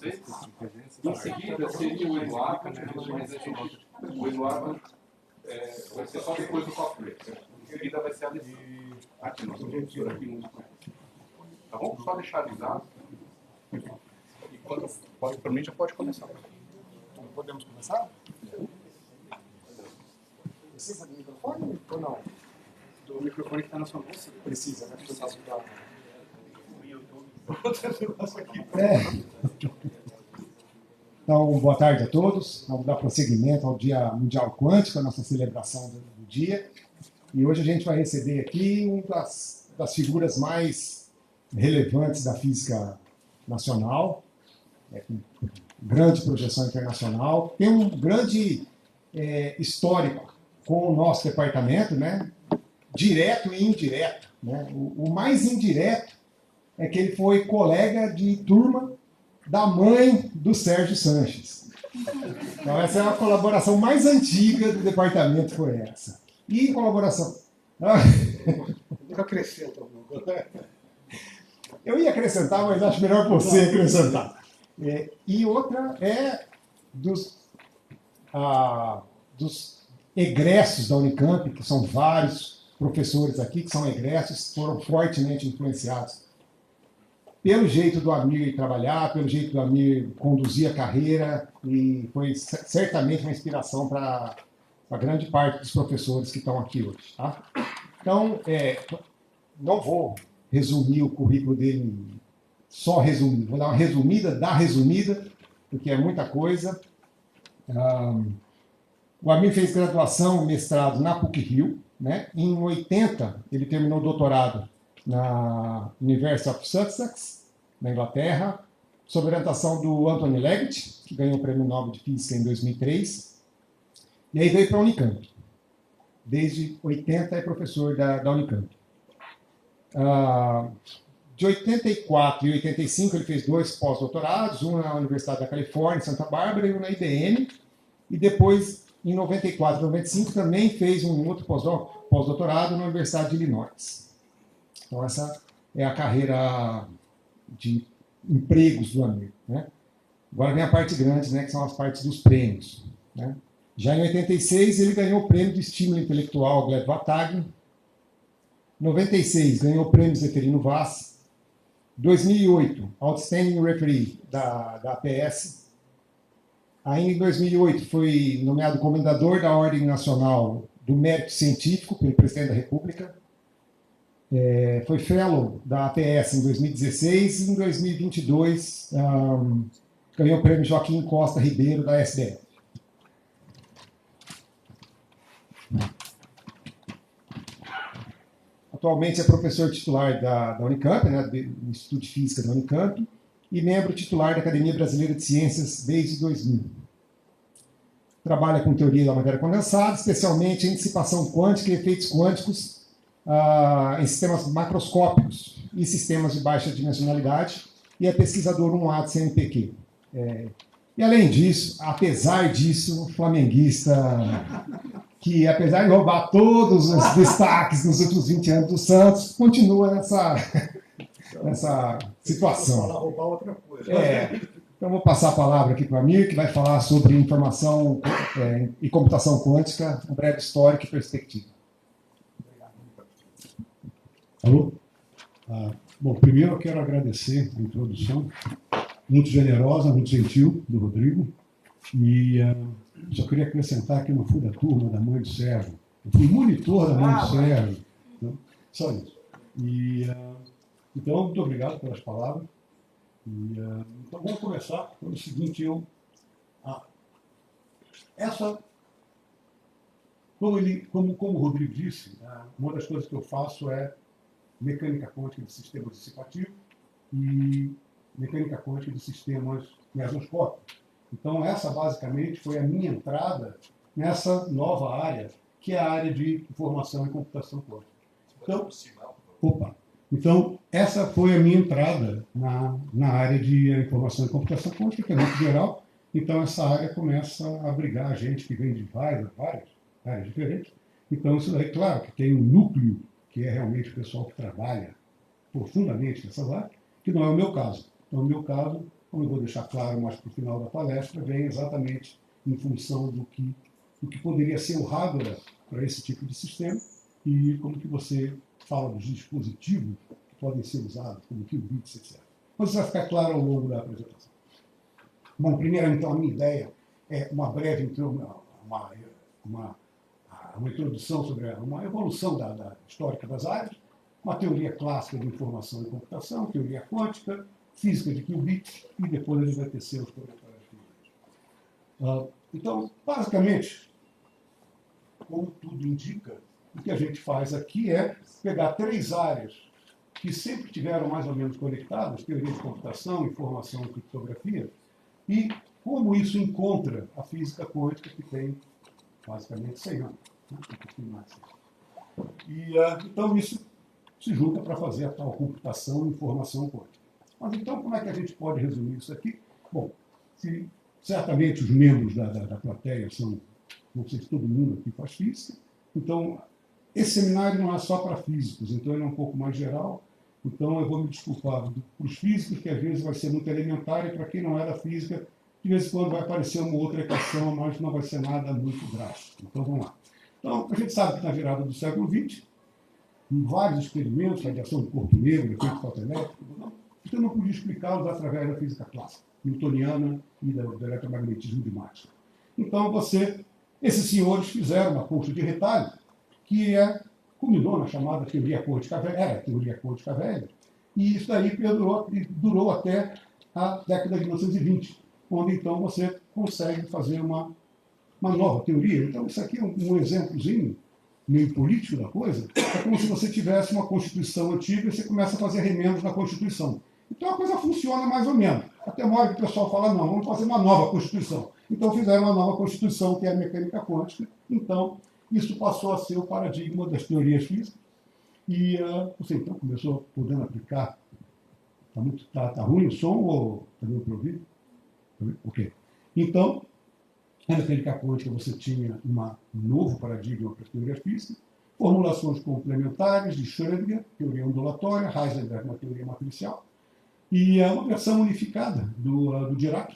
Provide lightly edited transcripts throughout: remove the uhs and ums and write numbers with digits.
vocês. Em seguida seria o Eduardo, mas o Eduardo vai ser só depois do coffee. Em seguida vai ser a lição. Aqui, nós vamos por aqui muito. Tá bom? Só deixar avisado. E quando pode, por mim, já pode começar. Então, podemos começar? Precisa do microfone ou não? Do microfone que está na sua mão. Precisa, né? Precisa ajudar. Então, boa tarde a todos. Vamos dar prosseguimento ao Dia Mundial Quântico, a nossa celebração do dia. E hoje a gente vai receber aqui uma das figuras mais relevantes da física nacional, com grande projeção internacional, tem um grande histórico com o nosso departamento, né? Direto e indireto. Né? O mais indireto é que ele foi colega de turma da mãe do Sérgio Sanches. Então essa é a colaboração mais antiga do departamento, foi essa. E em colaboração... Nunca acrescenta alguma coisa. Eu ia acrescentar, mas acho melhor você acrescentar. E outra é dos egressos da Unicamp, que são vários professores aqui, que são egressos, foram fortemente influenciados pelo jeito do Amir trabalhar, pelo jeito do Amir conduzir a carreira, e foi certamente uma inspiração para a grande parte dos professores que estão aqui hoje. Tá? Então, não vou resumir o currículo dele, só resumir, vou dar uma resumida da resumida, porque é muita coisa. O Amir fez graduação, mestrado na PUC-Rio, né? Em 80, ele terminou o doutorado na University of Sussex, na Inglaterra, sob orientação do Anthony Leggett, que ganhou o Prêmio Nobel de Física em 2003, e aí veio para a Unicamp. Desde 80 é professor da Unicamp. De 84 e 85 ele fez 2 pós-doutorados, um na Universidade da Califórnia, em Santa Bárbara, e um na IBM, e depois, em 94 e 95, também fez um outro pós-doutorado na Universidade de Illinois. Então, essa é a carreira de empregos do Amir. Né? Agora vem a parte grande, né, que são as partes dos prêmios. Né? Já em 86, ele ganhou o prêmio de estímulo intelectual Gleb Vatag. Em 96, ganhou o prêmio Zeferino Vaz. 2008, Outstanding Referee da APS. Ainda em 2008, foi nomeado Comendador da Ordem Nacional do Mérito Científico pelo Presidente da República. Foi Fellow da APS em 2016 e em 2022 ganhou o prêmio Joaquim Costa Ribeiro da SBF. Atualmente é professor titular da Unicamp, né, do Instituto de Física da Unicamp, e membro titular da Academia Brasileira de Ciências desde 2000. Trabalha com teoria da matéria condensada, especialmente em dissipação quântica e efeitos quânticos em sistemas macroscópicos e sistemas de baixa dimensionalidade, e é pesquisador 1A de CNPq. E além disso, apesar disso, flamenguista, que apesar de roubar todos os destaques nos últimos 20 anos do Santos, continua nessa situação. Para roubar outra coisa. Então vou passar a palavra aqui para o Amir, que vai falar sobre informação e computação quântica, um breve histórico e perspectiva. Alô? Bom, primeiro eu quero agradecer a introdução, muito generosa, muito gentil, do Rodrigo. E só queria acrescentar que eu não fui da turma da mãe do Sérgio. Eu fui monitor da mãe do Sérgio. Então, só isso. Então, muito obrigado pelas palavras. Então, vamos começar pelo seguinte. Como o Rodrigo disse, uma das coisas que eu faço é mecânica quântica de sistemas dissipativos e mecânica quântica de sistemas mesoscópicos. Então, essa basicamente foi a minha entrada nessa nova área, que é a área de informação e computação quântica. Então, essa foi a minha entrada na área de informação e computação quântica, que é muito geral. Então, essa área começa a abrigar gente que vem de várias áreas diferentes. Então, isso daí, claro, que tem um núcleo, que é realmente o pessoal que trabalha profundamente nessa área, que não é o meu caso. Então, no meu caso, como eu vou deixar claro mais para o final da palestra, vem exatamente em função do que poderia ser o hardware para esse tipo de sistema e como que você fala dos dispositivos que podem ser usados, como qubits, etc. Mas isso vai ficar claro ao longo da apresentação. Bom, primeiro, então, a minha ideia é uma breve uma introdução sobre uma evolução da histórica das áreas, uma teoria clássica de informação e computação, teoria quântica, física de qubits, e depois a gente vai tecer os comentários finais. Então, basicamente, como tudo indica, o que a gente faz aqui é pegar 3 áreas que sempre tiveram mais ou menos conectadas, teoria de computação, informação e criptografia, e como isso encontra a física quântica, que tem basicamente 100 anos. Né? Um pouquinho mais. E, então, isso se junta para fazer a tal computação e informação quântica. Mas, então, como é que a gente pode resumir isso aqui? Bom, certamente os membros da plateia são, não sei se todo mundo aqui faz física, então, esse seminário não é só para físicos, então ele é um pouco mais geral. Então, eu vou me desculpar para os físicos, que às vezes vai ser muito elementar, e para quem não é da física, de vez em quando vai aparecer uma outra equação, mas não vai ser nada muito drástico. Então, vamos lá. Então, a gente sabe que na virada do século XX, em vários experimentos, radiação do corpo negro, efeito fotoelétrico, então eu não podia explicá-los através da física clássica, newtoniana e do eletromagnetismo de Maxwell. Então, esses senhores fizeram uma colcha de retalho, que culminou na chamada teoria quântica velha, a teoria quântica velha, e isso daí durou até a década de 1920, onde então você consegue fazer uma nova teoria. Então, isso aqui é um exemplozinho meio político da coisa. É como se você tivesse uma Constituição antiga e você começa a fazer remendos na Constituição. Então, a coisa funciona mais ou menos. Até uma hora que o pessoal fala, não, vamos fazer uma nova Constituição. Então, fizeram uma nova Constituição, que é a mecânica quântica. Então, isso passou a ser o paradigma das teorias físicas. E você, então, começou podendo aplicar. Tá ruim o som ou está dando para ouvir? Ok. Então, na mecânica quântica você tinha um novo paradigma para as teorias físicas, formulações complementares de Schrödinger, teoria ondulatória, Heisenberg, uma teoria matricial, e uma versão unificada do Dirac.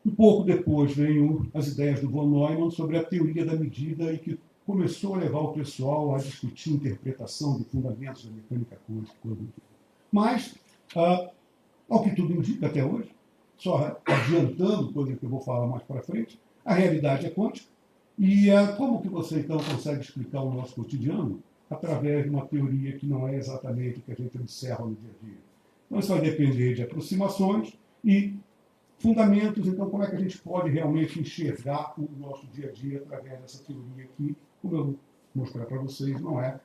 Um pouco depois veio as ideias do von Neumann sobre a teoria da medida e que começou a levar o pessoal a discutir a interpretação de fundamentos da mecânica quântica. Mas, ao que tudo indica até hoje, só adiantando coisa que eu vou falar mais para frente, a realidade é quântica. E como que você, então, consegue explicar o nosso cotidiano? Através de uma teoria que não é exatamente o que a gente observa no dia a dia. Então, isso vai depender de aproximações e fundamentos. Então, como é que a gente pode realmente enxergar o nosso dia a dia através dessa teoria que, como eu vou mostrar para vocês, não é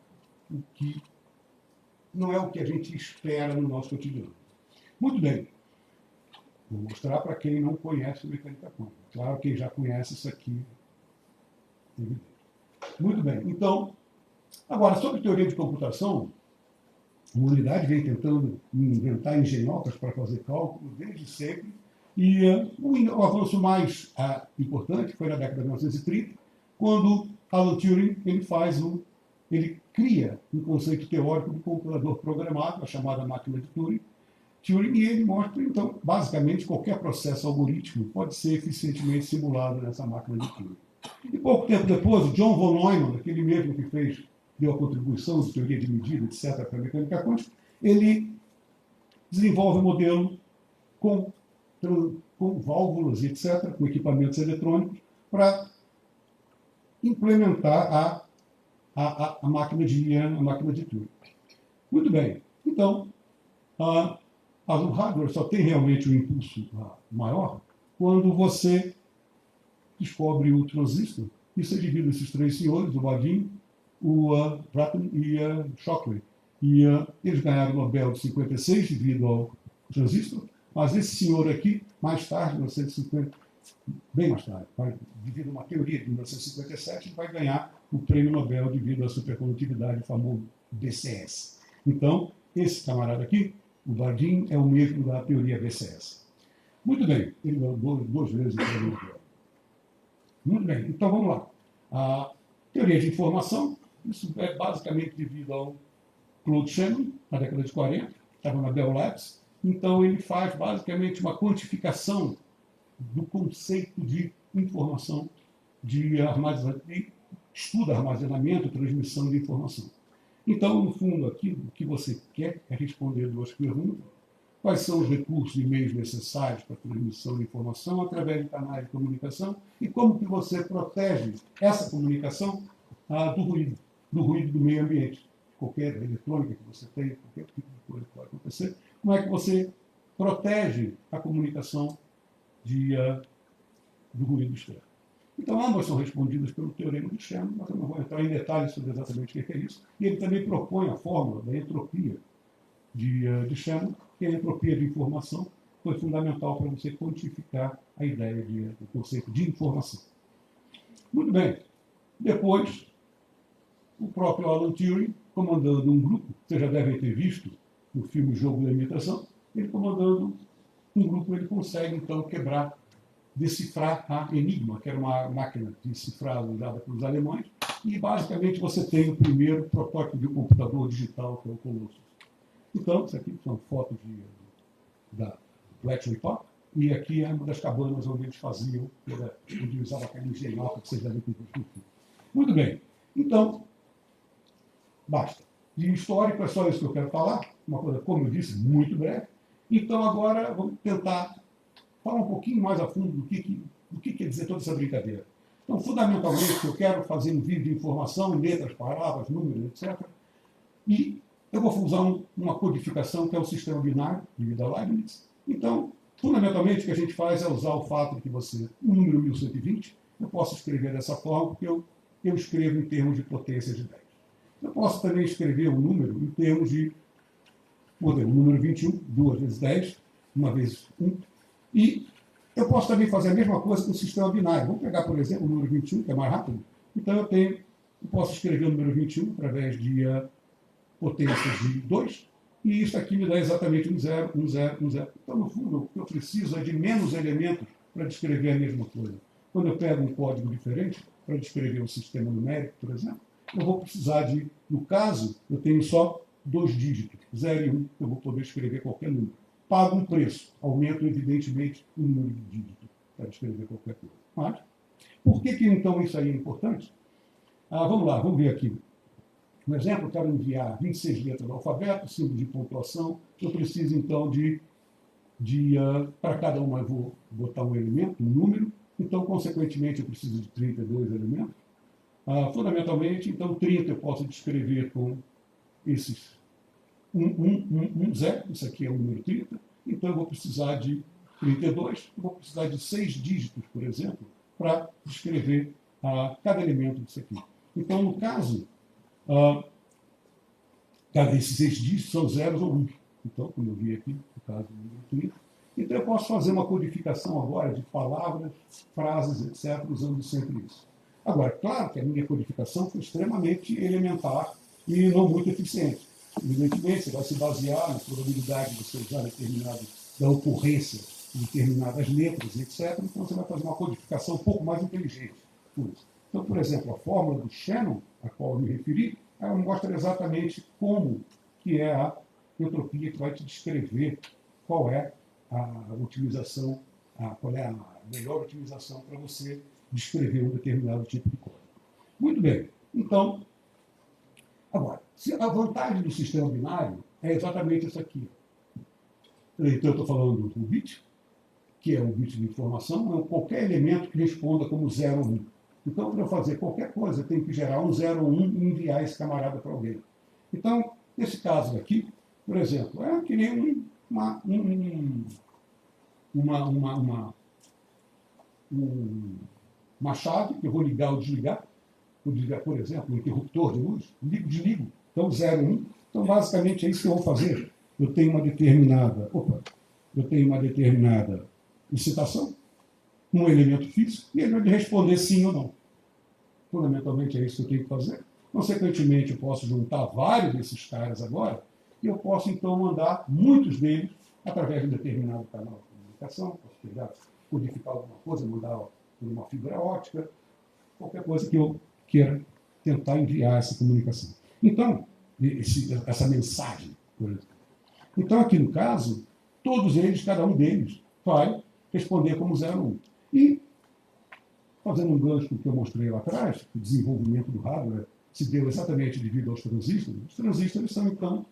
o que a gente espera no nosso cotidiano. Muito bem. Vou mostrar para quem não conhece mecânica quântica. Claro, quem já conhece isso aqui. Muito bem. Então, agora, sobre teoria de computação, a humanidade vem tentando inventar engenhocas para fazer cálculo desde sempre. E o avanço mais importante foi na década de 1930, quando Alan Turing ele cria um conceito teórico do computador programado, a chamada máquina de Turing, e ele mostra, então, basicamente, qualquer processo algorítmico pode ser eficientemente simulado nessa máquina de Turing. E pouco tempo depois, o John von Neumann, aquele mesmo que deu a contribuição de teoria de medida, etc., para a mecânica quântica, ele desenvolve um modelo com válvulas, etc., com equipamentos eletrônicos, para implementar a máquina de Turing. Muito bem. Então, o hardware só tem realmente um impulso maior quando você descobre o transistor. Isso é devido a esses 3 senhores, o Badin, o Bratton e Shockley. E eles ganharam o Nobel de 56 devido ao transistor, mas esse senhor aqui, mais tarde, em 1950, bem mais tarde, devido a uma teoria de 1957, vai ganhar o prêmio Nobel devido à supercondutividade, o famoso BCS. Então, esse camarada aqui, o Bardeen, é o mesmo da teoria BCS. Muito bem, ele ganhou 2 vezes o prêmio Nobel. Muito bem, então vamos lá. A teoria de informação, isso é basicamente devido ao Claude Shannon, na década de 40, estava na Bell Labs, Então, ele faz basicamente uma quantificação do conceito de informação, de estuda armazenamento e transmissão de informação. Então, no fundo, aqui, o que você quer é responder duas perguntas. Quais são os recursos e meios necessários para a transmissão de informação através de canais de comunicação e como que você protege essa comunicação do ruído do meio ambiente. Qualquer eletrônica que você tenha, qualquer tipo de coisa que pode acontecer, como é que você protege a comunicação do ruído externo. Então, ambas são respondidas pelo teorema de Shannon, mas eu não vou entrar em detalhes sobre exatamente o que é isso. E ele também propõe a fórmula da entropia de Shannon, que a entropia de informação foi fundamental para você quantificar a ideia do conceito de informação. Muito bem. Depois, o próprio Alan Turing, comandando um grupo, vocês já devem ter visto no filme Jogo da Imitação, ele comandando um grupo, ele consegue, então, decifrar a Enigma, que era uma máquina de cifrado usada pelos alemães, e, basicamente, você tem o primeiro protótipo de um computador digital, que é o Colossus. Então, isso aqui são fotos da Bletchley Park, e aqui é uma das cabanas onde eles faziam, onde usavam aquela engenhoca que vocês devem ter visto no filme. Muito bem. Então, basta. De histórico é só isso que eu quero falar, uma coisa, como eu disse, muito breve. Então, agora, vamos tentar falar um pouquinho mais a fundo do que quer dizer toda essa brincadeira. Então, fundamentalmente, eu quero fazer um vídeo de informação, letras, palavras, números, etc. E eu vou usar uma codificação que é o sistema binário, devido a Leibniz. Então, fundamentalmente, o que a gente faz é usar o fato de que o número 1120, eu posso escrever dessa forma, porque eu escrevo em termos de potência de 10. Eu posso também escrever um número em termos de, o número 21, 2 vezes 10, 1 vezes 1. E eu posso também fazer a mesma coisa com o sistema binário. Vamos pegar, por exemplo, o número 21, que é mais rápido. Então, eu posso escrever o número 21 através de potência de 2, e isso aqui me dá exatamente 1, 0, 1, 0, 1, 0. Então, no fundo, o que eu preciso é de menos elementos para descrever a mesma coisa. Quando eu pego um código diferente, para descrever um sistema numérico, por exemplo, eu vou precisar no caso, eu tenho só 2 dígitos, 0 e 1, eu vou poder escrever qualquer número. Pago um preço, aumento, evidentemente, o número de dígitos para descrever qualquer coisa. Mas, por que então isso aí é importante? Vamos lá, vamos ver aqui. Um exemplo, eu quero enviar 26 letras do alfabeto, símbolo de pontuação. Eu preciso, então, para cada uma eu vou botar um elemento, um número. Então, consequentemente, eu preciso de 32 elementos. Fundamentalmente, então, 30 eu posso descrever com esses 0. Isso aqui é o número 30. Então, eu vou precisar de 32. Eu vou precisar de 6 dígitos, por exemplo, para descrever cada elemento disso aqui. Então, no caso, cada desses 6 dígitos são 0 ou 1. Então, como eu vi aqui, no caso do número 30. Então, eu posso fazer uma codificação agora de palavras, frases, etc., usando sempre isso. Agora, claro que a minha codificação foi extremamente elementar e não muito eficiente. Evidentemente, você vai se basear na probabilidade de você usar da ocorrência de determinadas letras, etc. Então, você vai fazer uma codificação um pouco mais inteligente. Então, por exemplo, a fórmula do Shannon, a qual eu me referi, ela mostra exatamente como que é a entropia que vai te descrever qual é a utilização, qual é a melhor utilização para você descrever um determinado tipo de código. Muito bem. Então, agora, a vantagem do sistema binário é exatamente essa aqui. Então, eu estou falando do bit, que é um bit de informação, é qualquer elemento que responda como 0 ou 1. Então, para eu fazer qualquer coisa, eu tenho que gerar um 0 ou 1 e enviar esse camarada para alguém. Então, nesse caso aqui, por exemplo, é que nem uma chave que eu vou ligar ou desligar. Vou desligar, por exemplo, um interruptor de luz, ligo, desligo. Então, 0, 1. Então, basicamente, é isso que eu vou fazer. Eu tenho uma determinada excitação, um elemento físico, e ele vai responder sim ou não. Fundamentalmente, é isso que eu tenho que fazer. Consequentemente, eu posso juntar vários desses caras agora, e eu posso, então, mandar muitos deles através de um determinado canal de comunicação. Posso pegar, codificar alguma coisa, mandar por uma fibra óptica, qualquer coisa que eu queira tentar enviar essa comunicação. Então, essa mensagem, por exemplo. Então, aqui no caso, todos eles, cada um deles, vai responder como 0, 1. E, fazendo um gancho com o que eu mostrei lá atrás, o desenvolvimento do hardware se deu exatamente devido aos transistores. Os transistores são, então,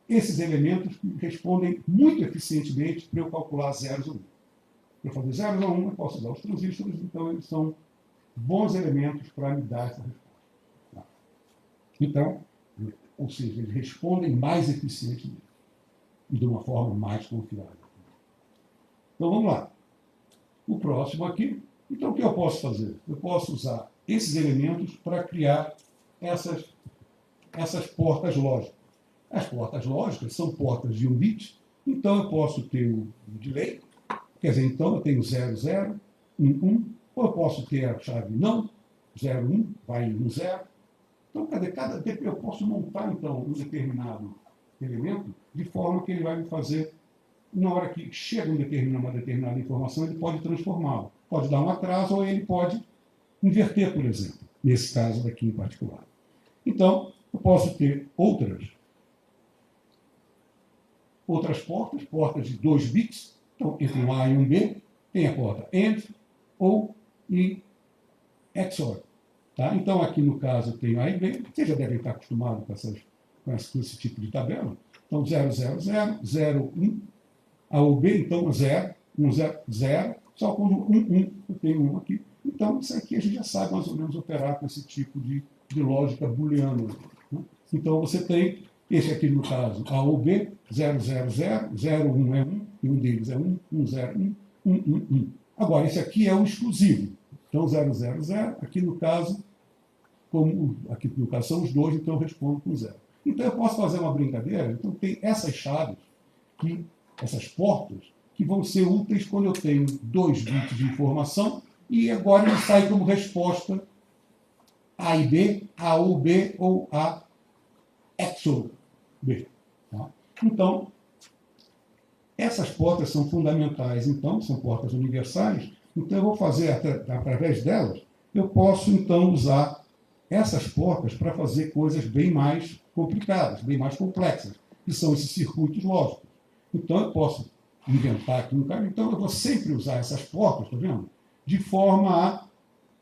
esses elementos que respondem muito eficientemente para eu calcular zeros ou 1. Para eu fazer 0 ou 1, eu posso usar os transistores, então eles são bons elementos para me dar essa resposta. Então, ou seja, eles respondem mais eficientemente e de uma forma mais confiável. Então, vamos lá. O próximo aqui. Então, o que eu posso fazer? Eu posso usar esses elementos para criar essas portas lógicas. As portas lógicas são portas de 1 bit, então eu posso ter o delay, quer dizer, então eu tenho 0, 0, 1, 1, ou eu posso ter a chave não, 0, 1, vai em 1, 0. Então, eu posso montar, então, um determinado elemento de forma que ele vai me fazer, na hora que chega uma determinada informação, ele pode transformá-la. Pode dar um atraso ou ele pode inverter, por exemplo, nesse caso daqui em particular. Então, eu posso ter outras portas de 2 bits, então, entre um A e um B, tem a porta AND ou e XOR. Tá? Então, aqui no caso, eu tenho A e B, vocês já devem estar acostumados com esse tipo de tabela. Então, 0, 0, 0, 0, 1, A ou B, então 0, 1, 0, 0, só quando 1, 1, eu tenho 1 aqui. Então, isso aqui a gente já sabe mais ou menos operar com esse tipo de lógica booleana. Né? Então, você tem esse aqui no caso, A ou B, 0, 0, 0, 0, 1 é 1, e um deles é 1, 1, 0, 1, 1, 1, 1. Agora, esse aqui é o exclusivo. Então, 0, 0, 0, aqui no caso, aqui no caso são os dois, então eu respondo com 0. Então, eu posso fazer uma brincadeira. Então, tem essas chaves, essas portas, que vão ser úteis quando eu tenho 2 bits de informação e agora ele sai como resposta A e B, A ou B ou A XOR B. Tá? Então, essas portas são fundamentais, então, são portas universais. Então, eu vou fazer, através delas, eu posso, então, usar essas portas para fazer coisas bem mais complicadas, bem mais complexas, que são esses circuitos lógicos. Então, eu posso inventar aqui um cara. Então, eu vou sempre usar essas portas, está vendo? De forma a,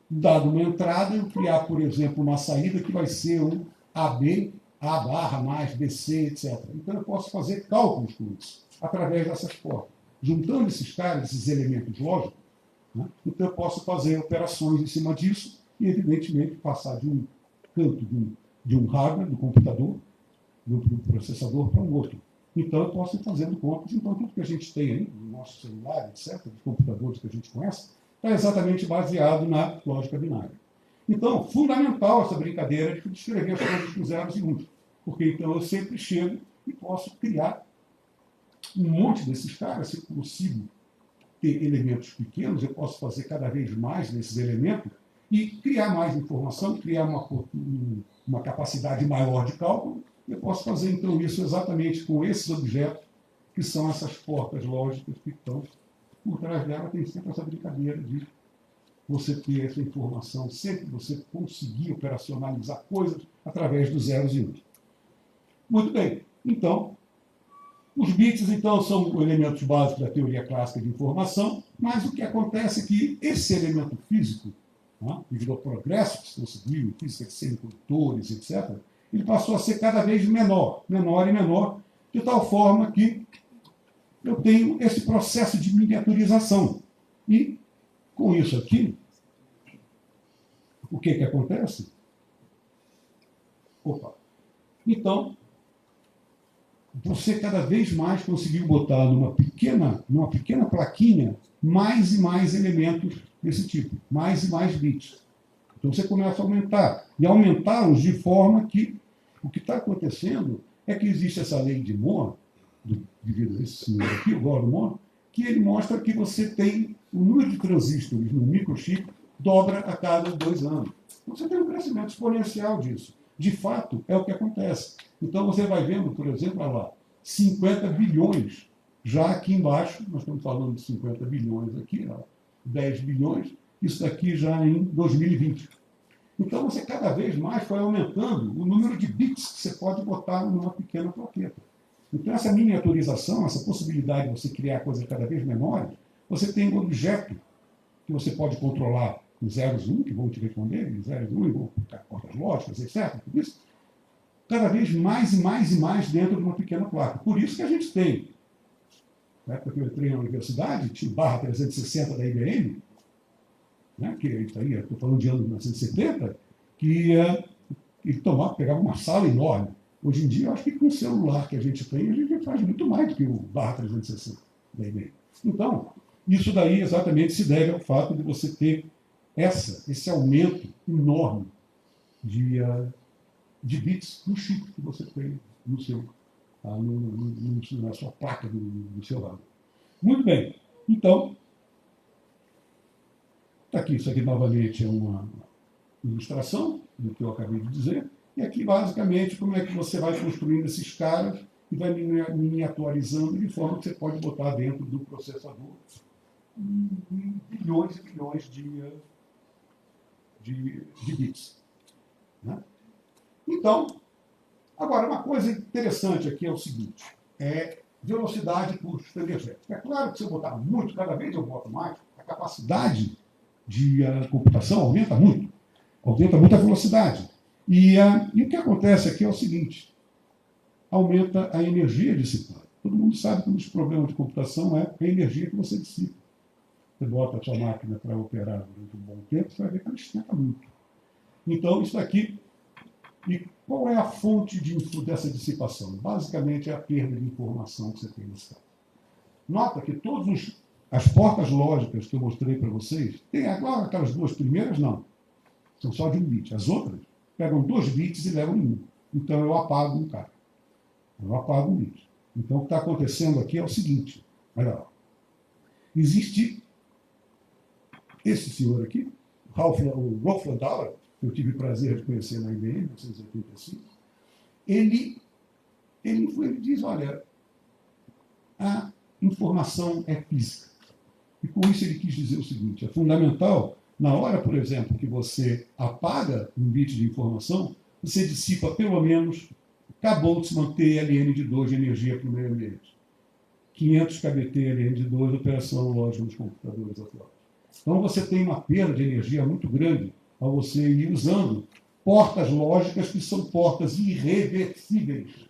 dado uma entrada, eu criar, por exemplo, uma saída que vai ser um AB, A barra mais BC, etc. Então, eu posso fazer cálculos com isso, através dessas portas. Juntando esses caras, esses elementos lógicos, né? Então, eu posso fazer operações em cima disso e, evidentemente, passar de um canto de um hardware, do computador, do processador, para um outro. Então, eu posso ir fazendo contas. Então, tudo que a gente tem aí, no nosso celular, etc., dos computadores que a gente conhece, está exatamente baseado na lógica binária. Então, fundamental essa brincadeira de escrever as coisas com zeros e uns. Porque, então, eu sempre chego e posso criar um monte desses caras. Se eu consigo ter elementos pequenos, eu posso fazer cada vez mais desses elementos e criar mais informação, criar uma capacidade maior de cálculo. Eu posso fazer, então, isso exatamente com esses objetos, que são essas portas lógicas que estão por trás dela. Tem sempre essa brincadeira de você ter essa informação, sempre você conseguir operacionalizar coisas através dos zeros e uns. Muito bem. Então, os bits, então, são elementos básicos da teoria clássica de informação, mas o que acontece é que esse elemento físico, né, devido ao progresso que se conseguiu, física de semicondutores, etc., ele passou a ser cada vez menor, menor e menor, de tal forma que eu tenho esse processo de miniaturização. E, com isso aqui, o que acontece? Então, você cada vez mais conseguiu botar numa pequena plaquinha mais e mais elementos desse tipo, mais e mais bits. Então você começa a aumentar, e aumentá-los de forma que o que está acontecendo é que existe essa lei de Moore, devido a esse senhor aqui, o Gordon Moore, que ele mostra que você tem o número de transistores no microchip dobra a cada 2 anos. Então você tem um crescimento exponencial disso. De fato, é o que acontece. Então você vai vendo, por exemplo, olha lá, 50 bilhões. Já aqui embaixo, nós estamos falando de 50 bilhões aqui, ó, 10 bilhões, isso daqui já em 2020. Então você cada vez mais vai aumentando o número de bits que você pode botar numa pequena plaqueta. Então, essa miniaturização, essa possibilidade de você criar coisas cada vez menores, você tem um objeto que você pode controlar os zeros e 1, que vão te responder, os zeros e 1, e vão ficar portas lógicas, etc. Tudo isso, cada vez mais e mais e mais dentro de uma pequena placa. Por isso que a gente tem, na época que eu entrei na universidade, tinha o barra 360 da IBM, né, que está aí, estou falando de ano de 1970, que ele pegava uma sala enorme. Hoje em dia, eu acho que com o celular que a gente tem, a gente faz muito mais do que o barra 360 da IBM. Então, isso daí exatamente se deve ao fato de você ter esse aumento enorme de bits no chip que você tem no seu, na sua placa do seu rádio. Muito bem. Então, está aqui. Isso aqui novamente é uma ilustração do que eu acabei de dizer. E aqui, basicamente, como é que você vai construindo esses caras e vai miniaturizando de forma que você pode botar dentro do processador bilhões e bilhões de bits. Né? Então, agora, uma coisa interessante aqui é o seguinte, é velocidade por energética. É claro que se eu botar muito, cada vez eu boto mais, a capacidade de computação aumenta muito a velocidade. E o que acontece aqui é o seguinte, aumenta a energia dissipada. Todo mundo sabe que um dos problemas de computação é a energia que você dissipa. Você bota a sua máquina para operar durante um bom tempo, você vai ver que ela esquenta muito. Então, isso aqui. E qual é a fonte dessa dissipação? Basicamente, é a perda de informação que você tem nesse caso. Nota que todas as portas lógicas que eu mostrei para vocês, tem agora aquelas duas primeiras, não. São só de um bit. As outras pegam 2 bits e levam em 1. Então, eu apago um cara. Eu apago um bit. Então, o que está acontecendo aqui é o seguinte. Olha lá. Existe esse senhor aqui, o Rolf Landauer, que eu tive o prazer de conhecer na IBM, em 1985, ele diz, olha, a informação é física. E com isso ele quis dizer o seguinte, é fundamental, na hora, por exemplo, que você apaga um bit de informação, você dissipa pelo menos kB/TLN de 2 de energia para o meio ambiente. 500 kBTLN de 2 de operação lógica nos computadores atuais. Então você tem uma perda de energia muito grande ao você ir usando portas lógicas que são portas irreversíveis.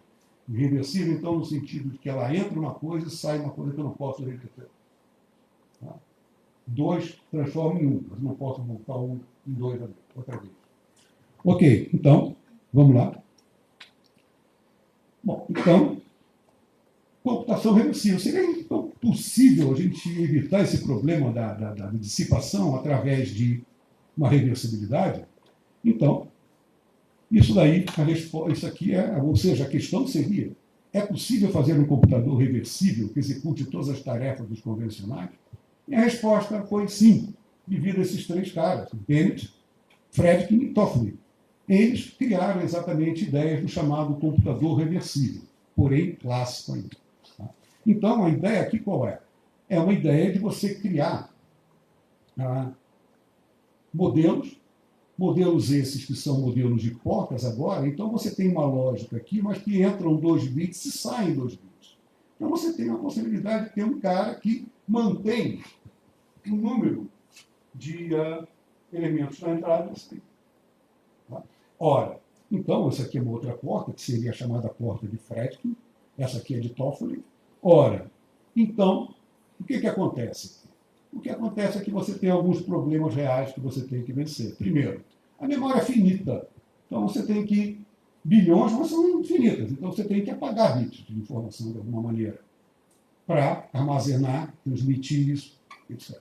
Irreversível, então, no sentido de que ela entra uma coisa e sai uma coisa que eu não posso reverter. Tá? 2 transforma em 1, mas não posso voltar 1 em 2 outra vez. Ok, então, vamos lá. Bom, então, computação reversível. Seria então possível a gente evitar esse problema da dissipação através de uma reversibilidade? Então, isso daí, isso aqui ou seja, a questão seria, é possível fazer um computador reversível que execute todas as tarefas dos convencionais? E a resposta foi sim, devido a esses 3 caras, Bennett, Fredkin e Toffoli. Eles criaram exatamente ideias do chamado computador reversível, porém clássico ainda. Tá? Então, a ideia aqui qual é? É uma ideia de você criar modelos esses que são modelos de portas agora, então você tem uma lógica aqui, mas que entram 2 bits e saem 2 bits. Então você tem a possibilidade de ter um cara que mantém o número de elementos na entrada e saída. Tá? Ora, então essa aqui é uma outra porta, que seria a chamada porta de Fredkin, essa aqui é de Toffoli. Ora, então, o que acontece? O que acontece é que você tem alguns problemas reais que você tem que vencer. Primeiro, a memória é finita. Então você tem que... Bilhões, mas são infinitas. Então você tem que apagar bits de informação de alguma maneira para armazenar, transmitir isso, etc.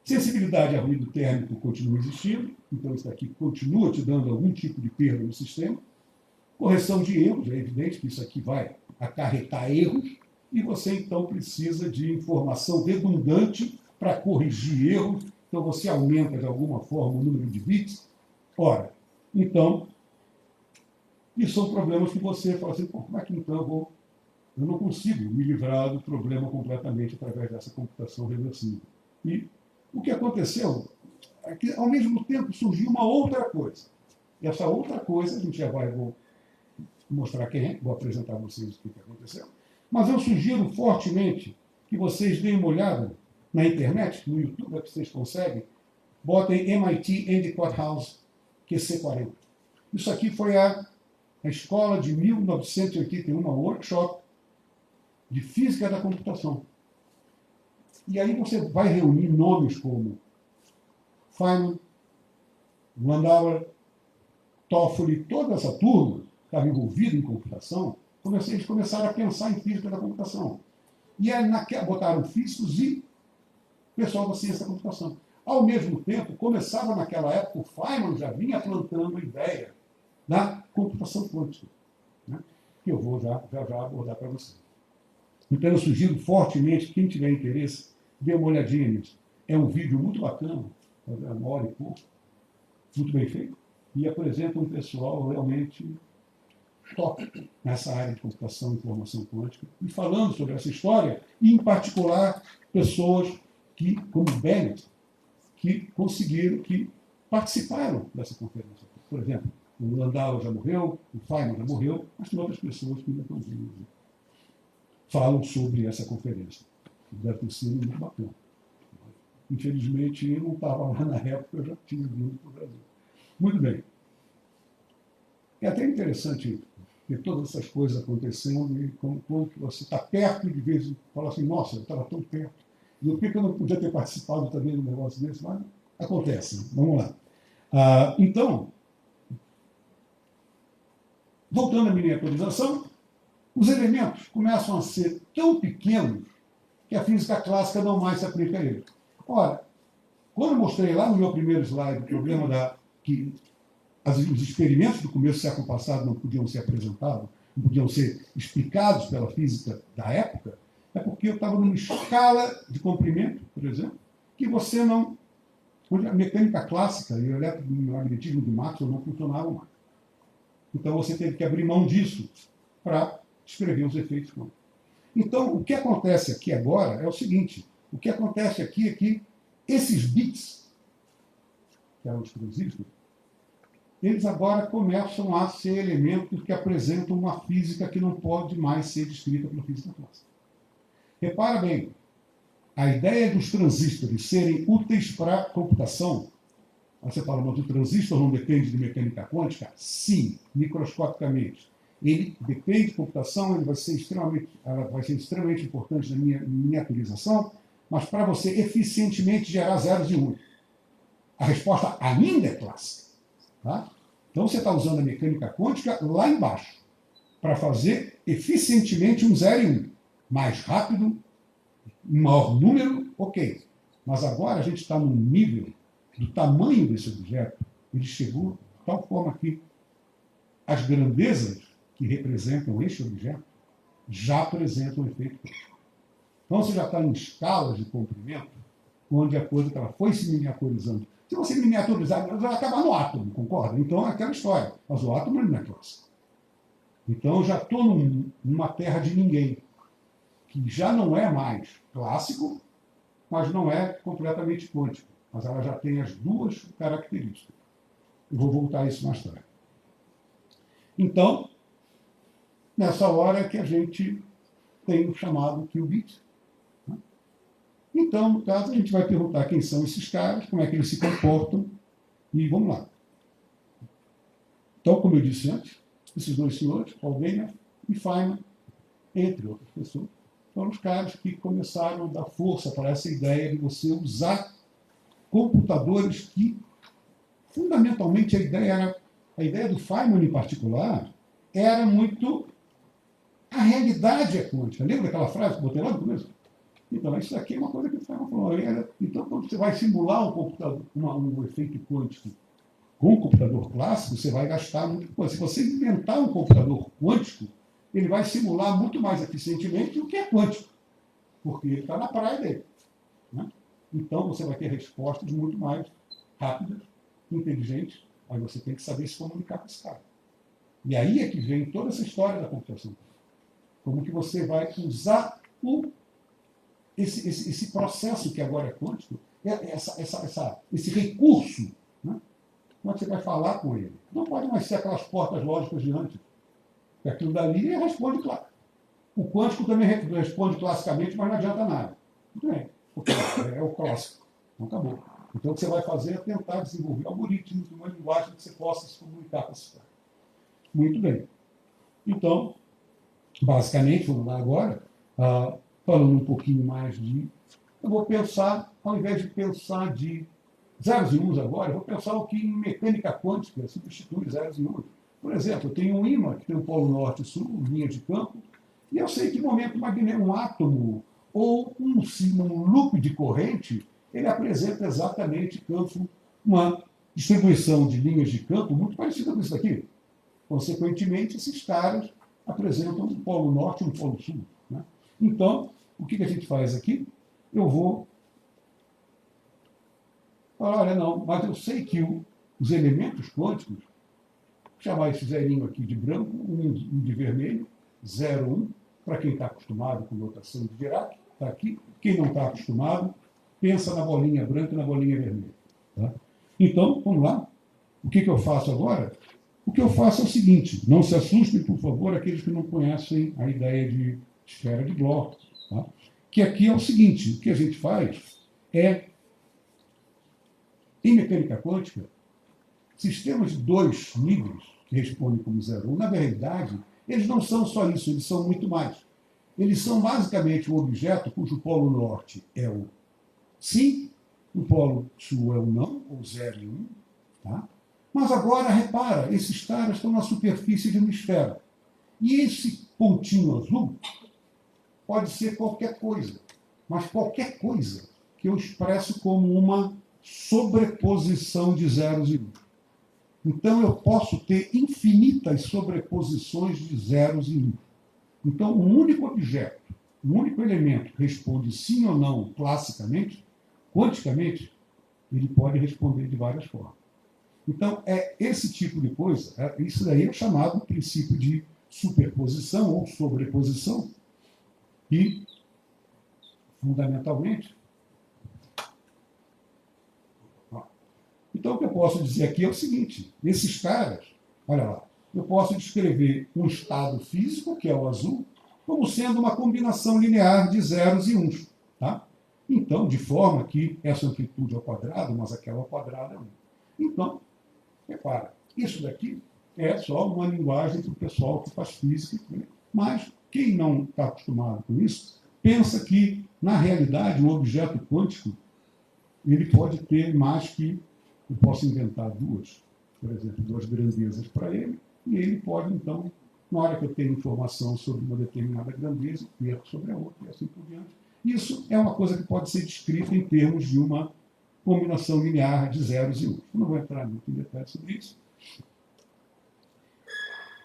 Sensibilidade a ruído térmico continua existindo. Então isso daqui continua te dando algum tipo de perda no sistema. Correção de erros. É evidente que isso aqui vai acarretar erros. E você, então, precisa de informação redundante para corrigir erros, então você aumenta de alguma forma o número de bits. Ora, então, isso são problemas que você fala assim, como é que então eu não consigo me livrar do problema completamente através dessa computação reversível. E o que aconteceu é que, ao mesmo tempo, surgiu uma outra coisa. E essa outra coisa, a gente já vai mostrar quem é, vou apresentar a vocês o que aconteceu. Mas eu sugiro fortemente que vocês deem uma olhada na internet, no YouTube, que vocês conseguem, botem MIT Endicott House QC40. Isso aqui foi a escola de 1981, uma workshop de física da computação. E aí você vai reunir nomes como Feynman, Landauer, Toffoli, toda essa turma que estava envolvida em computação, eles começaram a pensar em física da computação. E aí botaram físicos e pessoal da ciência da computação. Ao mesmo tempo, começava naquela época, o Feynman já vinha plantando a ideia da computação quântica, né? Que eu vou já abordar para vocês. Então eu sugiro fortemente, quem tiver interesse, dê uma olhadinha nisso. É um vídeo muito bacana, uma hora e pouco, muito bem feito, e apresenta um pessoal realmente top nessa área de computação e informação quântica, e falando sobre essa história, e em particular pessoas que, como Bennett, que conseguiram, que participaram dessa conferência. Por exemplo, o Landau já morreu, o Feynman já morreu, mas tem outras pessoas que ainda estão vivas. Falam sobre essa conferência. Deve ter sido muito bacana. Infelizmente, eu não estava lá na época, eu já tinha vindo para o Brasil. Muito bem. É até interessante ver todas essas coisas acontecendo e como que você está perto e de vez em fala assim, nossa, eu estava tão perto. E por que eu não podia ter participado também de um negócio desse? Mas acontece. Vamos lá. Então, voltando à miniaturização, os elementos começam a ser tão pequenos que a física clássica não mais se aplica a eles. Ora, quando eu mostrei lá no meu primeiro slide o problema que os experimentos do começo do século passado não podiam ser apresentados, não podiam ser explicados pela física da época, é porque eu estava numa escala de comprimento, por exemplo, que você não... onde a mecânica clássica e o eletromagnetismo de Maxwell não funcionavam mais. Então você teve que abrir mão disso para descrever os efeitos quânticos. Então, o que acontece aqui agora é o seguinte, o que acontece aqui é que esses bits, que eram os transistores, eles agora começam a ser elementos que apresentam uma física que não pode mais ser descrita pela física clássica. Repara bem, a ideia dos transistores serem úteis para a computação, você fala, mas o transistor não depende de mecânica quântica? Sim, microscopicamente. Ele depende de computação, ela vai ser extremamente importante na minha miniaturização, mas para você eficientemente gerar zeros e uns. A resposta ainda é clássica. Tá? Então você está usando a mecânica quântica lá embaixo, para fazer eficientemente um 0 e 1. Mais rápido, maior número, ok. Mas agora a gente está num nível do tamanho desse objeto, ele chegou de tal forma que as grandezas que representam este objeto já apresentam um efeito quântico. Então você já está em escalas de comprimento, onde a coisa ela foi se miniaturizando. Se você miniaturizar, ela vai acabar no átomo, concorda? Então é aquela história. Mas o átomo não é clássico. Então eu já estou numa terra de ninguém, que já não é mais clássico, mas não é completamente quântico. Mas ela já tem as duas características. Eu vou voltar a isso mais tarde. Então, nessa hora é que a gente tem o chamado qubit. Então, no caso, a gente vai perguntar quem são esses caras, como é que eles se comportam, e vamos lá. Então, como eu disse antes, esses dois senhores, Paul Dehner e Feynman, entre outras pessoas, foram os caras que começaram a dar força para essa ideia de você usar computadores que, fundamentalmente, a ideia do Feynman em particular, era muito... A realidade é quântica. Lembra daquela frase que eu botei lá no começo? Então, isso aqui é uma coisa que o Feynman falou. Então, quando você vai simular um computador, um efeito quântico com um computador clássico, você vai gastar muito coisa. Se você inventar um computador quântico, ele vai simular muito mais eficientemente o que é quântico, porque ele está na praia dele. Né? Então, você vai ter respostas muito mais rápidas, inteligentes, mas você tem que saber se comunicar com esse cara. E aí é que vem toda essa história da computação. Como que você vai usar esse processo que agora é quântico, esse recurso, né? Como é que você vai falar com ele? Não pode mais ser aquelas portas lógicas de antes. Porque aquilo dali responde claro. O quântico também responde classicamente, mas não adianta nada. Muito bem, porque é o clássico. Então, acabou. Então, o que você vai fazer é tentar desenvolver algoritmos de uma linguagem que você possa se comunicar com esse cara. Muito bem. Então, basicamente, vamos lá agora, falando um pouquinho mais de... Eu vou pensar, ao invés de pensar de zeros e uns agora, eu vou pensar o que em mecânica quântica substitui zeros e uns. Por exemplo, eu tenho um ímã que tem um polo norte e sul, linhas de campo, e eu sei que no momento magnético, um átomo ou um loop de corrente, ele apresenta exatamente uma distribuição de linhas de campo muito parecida com isso daqui. Consequentemente, esses caras apresentam um polo norte e um polo sul. Né? Então, o que a gente faz aqui? Eu vou falar, olha, não, mas eu sei que os elementos quânticos, vou chamar esse zerinho aqui de branco, um de vermelho, 0, 1, para quem está acostumado com notação de Dirac, está aqui. Quem não está acostumado, pensa na bolinha branca e na bolinha vermelha. Tá? Então, vamos lá. O que eu faço agora? O que eu faço é o seguinte, não se assustem, por favor, aqueles que não conhecem a ideia de esfera de Bloch. Tá? Que aqui é o seguinte, o que a gente faz é, em mecânica quântica, sistemas de 2 níveis, que respondem como 0, 1, na verdade, eles não são só isso, eles são muito mais. Eles são basicamente um objeto cujo polo norte é o sim, o polo sul é o não, ou 0 e 1. Tá? Mas agora, repara, esses caras estão na superfície de uma esfera. E esse pontinho azul pode ser qualquer coisa, mas qualquer coisa que eu expresso como uma sobreposição de zeros e uns. Então, eu posso ter infinitas sobreposições de zeros e uns. Então, um único objeto, um único elemento que responde sim ou não classicamente, quanticamente, ele pode responder de várias formas. Então, é esse tipo de coisa, isso daí é chamado princípio de superposição ou sobreposição, e, fundamentalmente, então o que eu posso dizer aqui é o seguinte, esses caras, olha lá, eu posso descrever um estado físico, que é o azul, como sendo uma combinação linear de zeros e uns. Tá? Então, de forma que essa amplitude ao quadrado, mas aquela ao quadrado é 1. Então, repara, isso daqui é só uma linguagem para o pessoal que faz física, né? Mas quem não está acostumado com isso, pensa que, na realidade, um objeto quântico ele pode ter mais que, eu posso inventar duas, por exemplo, 2 grandezas para ele, e ele pode, então, na hora que eu tenho informação sobre uma determinada grandeza, perco sobre a outra, e assim por diante. Isso é uma coisa que pode ser descrita em termos de uma combinação linear de zeros e uns. Eu não vou entrar muito em detalhes sobre isso,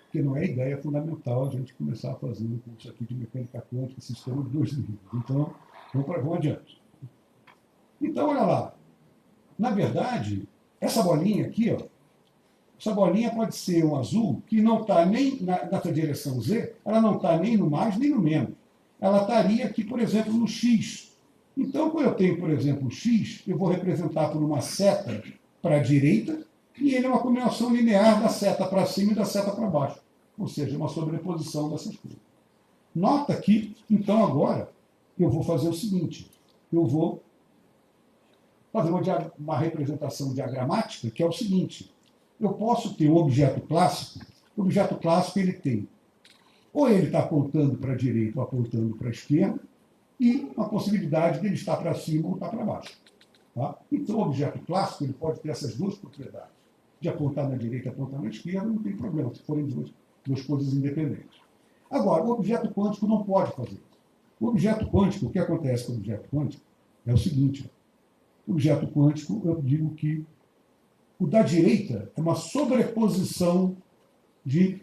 porque não é ideia fundamental a gente começar a fazer um curso aqui de mecânica quântica, sistema de 2 níveis. Então, vamos adiante. Então, olha lá. Na verdade, essa bolinha aqui, ó, essa bolinha pode ser um azul que não está nem nessa direção Z, ela não está nem no mais nem no menos. Ela estaria aqui, por exemplo, no X. Então, quando eu tenho, por exemplo, o X, eu vou representar por uma seta para a direita, e ele é uma combinação linear da seta para cima e da seta para baixo. Ou seja, uma sobreposição dessas coisas. Nota que, então, agora, eu vou fazer o seguinte. Eu vou fazer uma representação diagramática, que é o seguinte. Eu posso ter um objeto clássico. O objeto clássico ele tem, ou ele está apontando para a direita ou apontando para a esquerda, e uma possibilidade de ele estar para cima ou estar para baixo. Tá? Então, o objeto clássico ele pode ter essas duas propriedades. De apontar na direita e apontar na esquerda, não tem problema, se forem duas coisas independentes. Agora, o objeto quântico não pode fazer isso. O objeto quântico, o que acontece com o objeto quântico é o seguinte. O objeto quântico, eu digo que o da direita é uma sobreposição de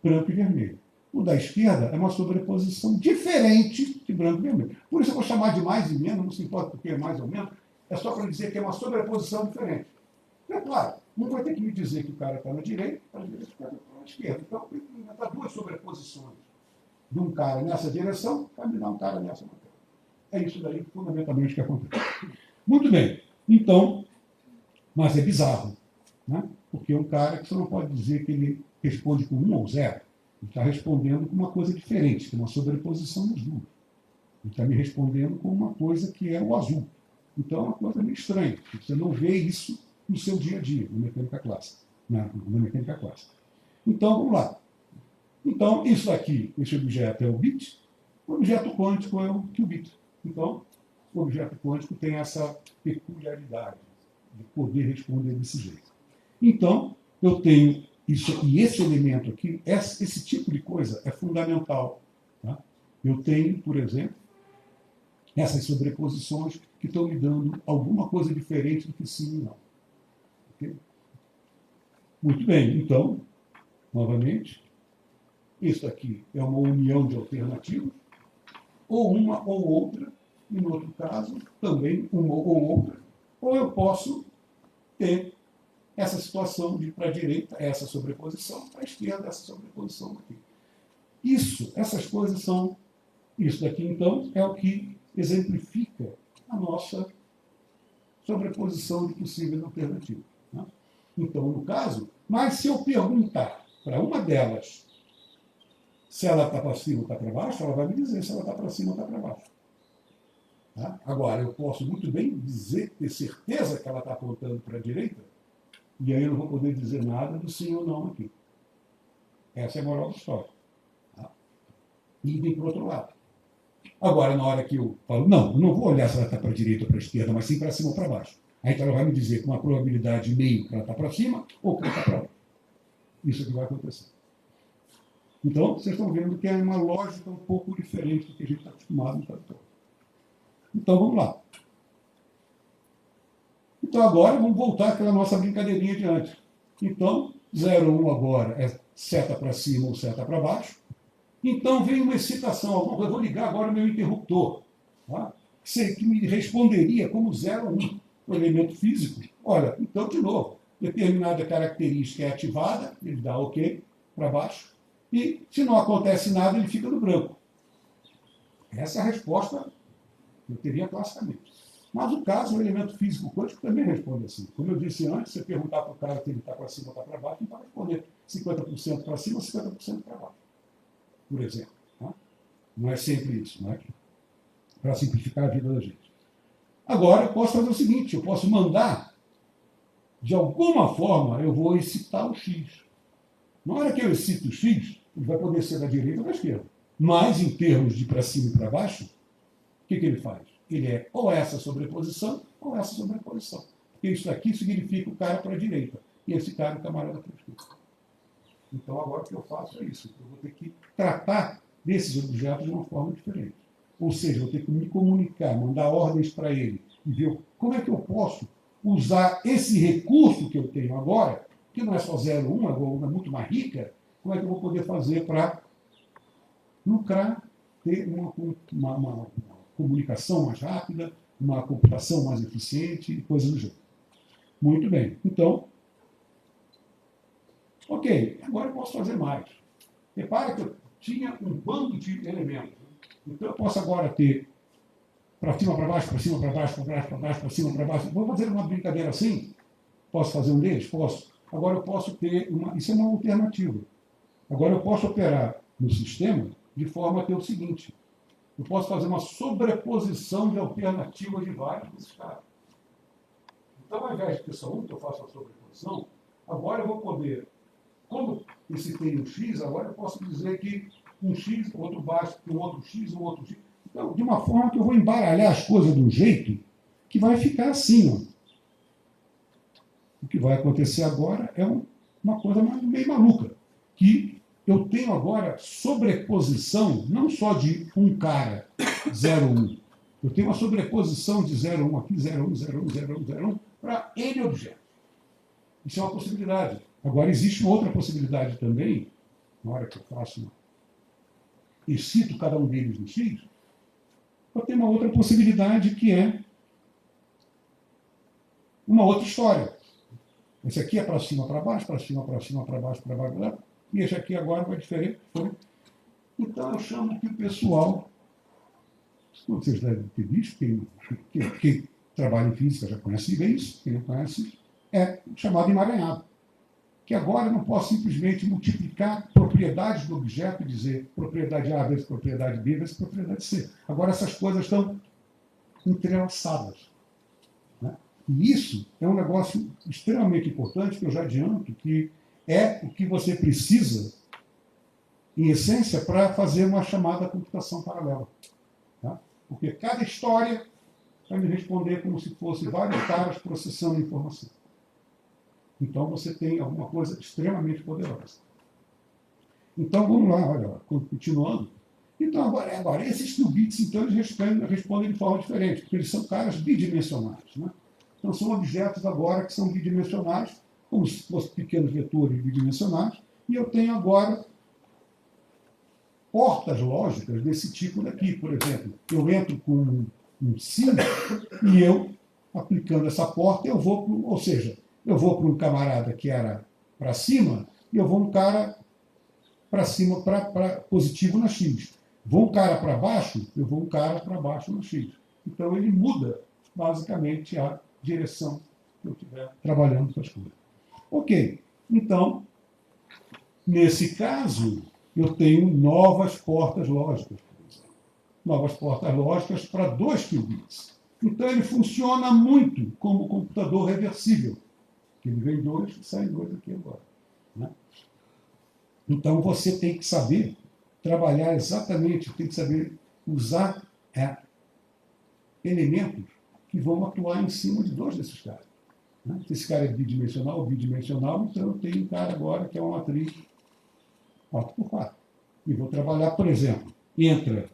branco e vermelho. O da esquerda é uma sobreposição diferente de branco e vermelho. Por isso eu vou chamar de mais e menos, não se importa porque é mais ou menos, é só para dizer que é uma sobreposição diferente. É claro, não vai ter que me dizer que o cara está na direita, para a direita, o cara está na esquerda. Então, eu tenho que inventar 2 sobreposições de um cara nessa direção para me dar um cara nessa matéria. É isso daí, fundamentalmente, que acontece. Muito bem. Então, mas é bizarro, né? Porque é um cara que você não pode dizer que ele responde com 1 ou 0. Ele está respondendo com uma coisa diferente, que é uma sobreposição das duas. Ele está me respondendo com uma coisa que é o azul. Então é uma coisa meio estranha. Você não vê isso no seu dia a dia, na mecânica clássica. Na mecânica clássica. Então, vamos lá. Então, isso aqui, esse objeto é o bit, o objeto quântico é o qubit. Então, o objeto quântico tem essa peculiaridade de poder responder desse jeito. Então, eu tenho isso aqui, esse elemento aqui, esse tipo de coisa é fundamental. Tá? Eu tenho, por exemplo, essas sobreposições que estão me dando alguma coisa diferente do que sim e não. Okay? Muito bem, então, novamente, isso aqui é uma união de alternativas, ou uma ou outra, e no outro caso, também uma ou outra, ou eu posso ter essa situação de para a direita, essa sobreposição, para a esquerda, essa sobreposição aqui. Essas coisas são, isso daqui então, é o que exemplifica a nossa sobreposição de possíveis alternativas. Né? Então, no caso, mas se eu perguntar para uma delas se ela está para cima ou está para baixo, ela vai me dizer se ela está para cima ou está para baixo. Tá? Agora, eu posso muito bem dizer, ter certeza que ela está apontando para a direita, e aí eu não vou poder dizer nada do sim ou não aqui. Essa é a moral da história. Tá? E vem para o outro lado. Agora, na hora que eu falo, não, eu não vou olhar se ela está para a direita ou para a esquerda, mas sim para cima ou para baixo. Aí então ela vai me dizer com uma probabilidade meio que ela está para cima ou que ela está para baixo. Isso é que vai acontecer. Então, vocês estão vendo que é uma lógica um pouco diferente do que a gente está acostumado no tradutor. Então, vamos lá. Então, agora, vamos voltar àquela nossa brincadeirinha de antes. Então, 0, 1 agora é seta para cima ou seta para baixo. Então, vem uma excitação. Eu vou ligar agora o meu interruptor. Tá? Que me responderia como 0, 1. O elemento físico. Olha, então, de novo, determinada característica é ativada, ele dá OK para baixo. E, se não acontece nada, ele fica no branco. Essa é a resposta que eu teria classicamente. Mas o caso, o elemento físico quântico também responde assim. Como eu disse antes, você perguntar para o cara se ele está para cima ou está para baixo, ele vai responder 50% para cima ou 50% para baixo. Por exemplo. Tá? Não é sempre isso, não é? Para simplificar a vida da gente. Agora, eu posso fazer o seguinte, eu posso mandar, de alguma forma, eu vou excitar o X. Na hora que eu excito o X, ele vai poder ser da direita ou da esquerda. Mas, em termos de para cima e para baixo, o que ele faz? Ele é ou essa sobreposição ou essa sobreposição. Porque isso aqui significa o cara para a direita e esse cara o camarada para a esquerda. Então, agora o que eu faço é isso. Eu vou ter que tratar desses objetos de uma forma diferente. Ou seja, eu vou ter que me comunicar, mandar ordens para ele e ver como é que eu posso usar esse recurso que eu tenho agora, que não é só 0, 1, é muito mais rica, como é que eu vou poder fazer para lucrar, ter uma comunicação mais rápida, uma computação mais eficiente e coisas do gênero. Muito bem. Então, ok, agora eu posso fazer mais. Repara que eu tinha um bando de elementos. Então eu posso agora ter para cima, para baixo, para cima, para baixo, para baixo, para baixo, para cima, para baixo. Vou fazer uma brincadeira assim? Posso fazer um deles? Posso. Agora eu posso ter isso é uma alternativa. Agora eu posso operar no sistema de forma a ter o seguinte. Eu posso fazer uma sobreposição de alternativas de vários desses caras. Então, ao invés de ter só um que eu faço a sobreposição, agora eu vou poder, como esse tem um X, agora eu posso dizer que um X, outro baixo, um outro X, um outro X. Então, de uma forma que eu vou embaralhar as coisas de um jeito que vai ficar assim. Ó. O que vai acontecer agora é uma coisa meio maluca, que eu tenho agora sobreposição não só de um cara, 0, 1. Eu tenho uma sobreposição de 0, 1 aqui, 0, 1, 0, 1, 0, 1, 0, 1, para N objetos. Isso é uma possibilidade. Agora, existe outra possibilidade também, na hora que eu faço e cito cada um deles no X, eu tenho uma outra possibilidade que é uma outra história. Esse aqui é para cima, para baixo, para cima, para cima, para baixo, para baixo, e esse aqui agora vai diferente. Então eu chamo que o pessoal, vocês devem ter visto, quem trabalha em física já conhece bem isso, quem não conhece, é chamado emaranhado. que agora eu não posso simplesmente multiplicar propriedades do objeto e dizer propriedade A vezes propriedade B vezes propriedade C. Agora essas coisas estão entrelaçadas, né? E isso é um negócio extremamente importante, que eu já adianto, que é o que você precisa, em essência, para fazer uma chamada computação paralela. Tá? Porque cada história vai me responder como se fosse vários caras processando informação. Então você tem alguma coisa extremamente poderosa. Então vamos lá, olha, continuando. Então agora esses qubits, então, eles respondem de forma diferente, porque eles são caras bidimensionais, né? Então são objetos agora que são bidimensionais, como se fossem pequenos vetores bidimensionais, e eu tenho agora portas lógicas desse tipo daqui. Por exemplo, eu entro com um sim e eu, aplicando essa porta, eu vou para, ou seja, eu vou para um camarada que era para cima e eu vou um cara para cima, para positivo na X. Vou um cara para baixo, eu vou um cara para baixo na X. Então ele muda basicamente a direção que eu estiver trabalhando com as coisas. Ok, então, nesse caso, eu tenho novas portas lógicas. Novas portas lógicas para 2 qubits. Então ele funciona muito como computador reversível. Ele vem 2 e sai 2 aqui agora, né? Então você tem que saber trabalhar exatamente, tem que saber usar elementos que vão atuar em cima de 2 desses caras, né? Esse cara é bidimensional, então eu tenho um cara agora que é uma matriz 4x4. E vou trabalhar, por exemplo, entra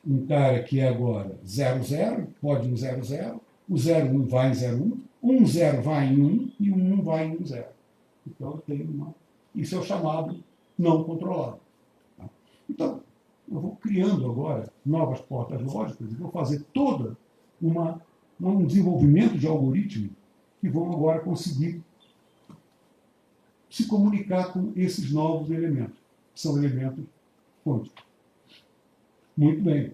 um cara que é agora 0, 0, pode em 0, 0, o 0, 1 vai em 0, 1, 0 vai em 1 e o 1 vai em 0. Então eu tenho isso é o chamado não controlado. Tá? Então, eu vou criando agora novas portas lógicas e vou fazer todo um desenvolvimento de algoritmos que vão agora conseguir se comunicar com esses novos elementos, que são elementos quânticos. Muito bem.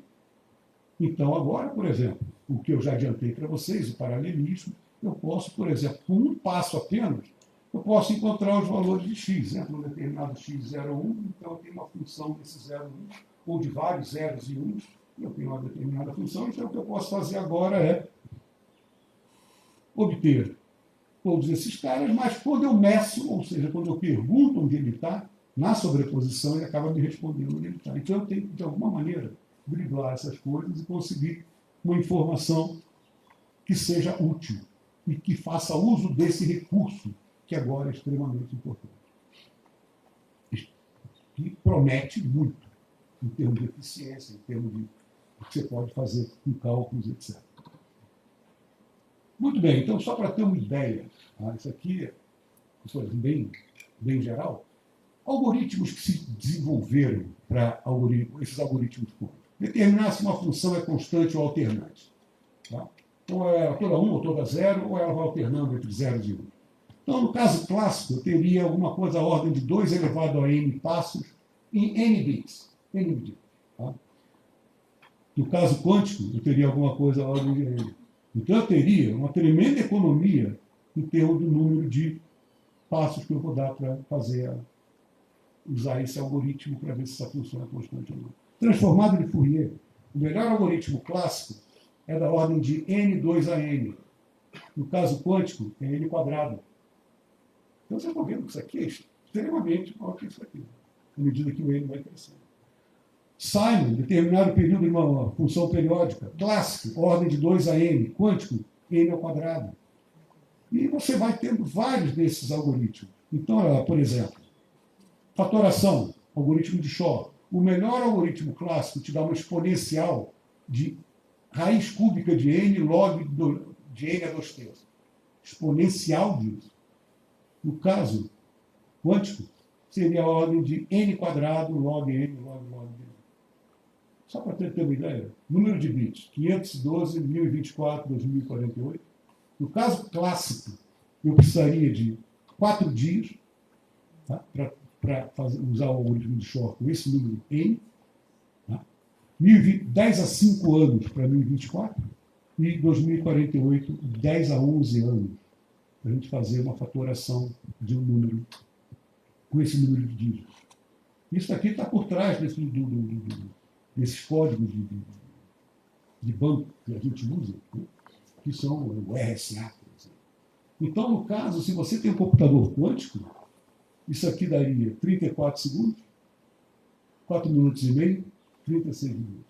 Então, agora, por exemplo, o que eu já adiantei para vocês, o paralelismo, eu posso, por exemplo, com um passo apenas, eu posso encontrar os valores de x. Entra um determinado x01, então eu tenho uma função desse 0, 1, ou de vários zeros e 1s, eu tenho uma determinada função, então o que eu posso fazer agora é obter todos esses caras, mas quando eu meço, ou seja, quando eu pergunto onde ele está, na sobreposição ele acaba me respondendo onde ele está. Então eu tenho que, de alguma maneira, driblar essas coisas e conseguir uma informação que seja útil e que faça uso desse recurso que agora é extremamente importante. Que promete muito em termos de eficiência, em termos de o que você pode fazer com cálculos, etc. Muito bem, então, só para ter uma ideia, tá? Isso aqui é bem geral. Algoritmos que se desenvolveram para esses algoritmos quânticos. Determinar se uma função é constante ou alternante. Tá? Ou é toda 1 ou toda 0, ou ela vai alternando entre 0 e 1. Então, no caso clássico, eu teria alguma coisa à ordem de 2 elevado a n passos em n bits. Tá? No caso quântico, eu teria alguma coisa à ordem de n. Então, eu teria uma tremenda economia em termos do número de passos que eu vou dar para usar esse algoritmo para ver se essa função é constante ou não. Transformado de Fourier, o melhor algoritmo clássico é da ordem de n2 a n. No caso quântico, é n quadrado. Então, vocês estão vendo que isso aqui é extremamente maior que isso aqui, à medida que o n vai crescendo. Simon, determinar o período de uma função periódica, clássico, ordem de 2 a n, quântico, n ao quadrado. E você vai tendo vários desses algoritmos. Então, por exemplo, fatoração, algoritmo de Shor. O melhor algoritmo clássico te dá uma exponencial de raiz cúbica de n log de n a 2/3. Exponencial disso. No caso quântico, seria a ordem de n quadrado log n log n. Só para ter uma ideia, número de bits, 512, 1024, 2048. No caso clássico, eu precisaria de 4 dias, tá, para usar o algoritmo de Shor com esse número n. Tá, 10 a 5 anos para 1024 e 2048, 10 a 11 anos para a gente fazer uma fatoração de um número com esse número de dígitos. Isso aqui está por trás desses códigos de banco que a gente usa, né? Que são o RSA, por exemplo. Então, no caso, se você tem um computador quântico, isso aqui daria 34 segundos, 4 minutos e meio, 36 minutos.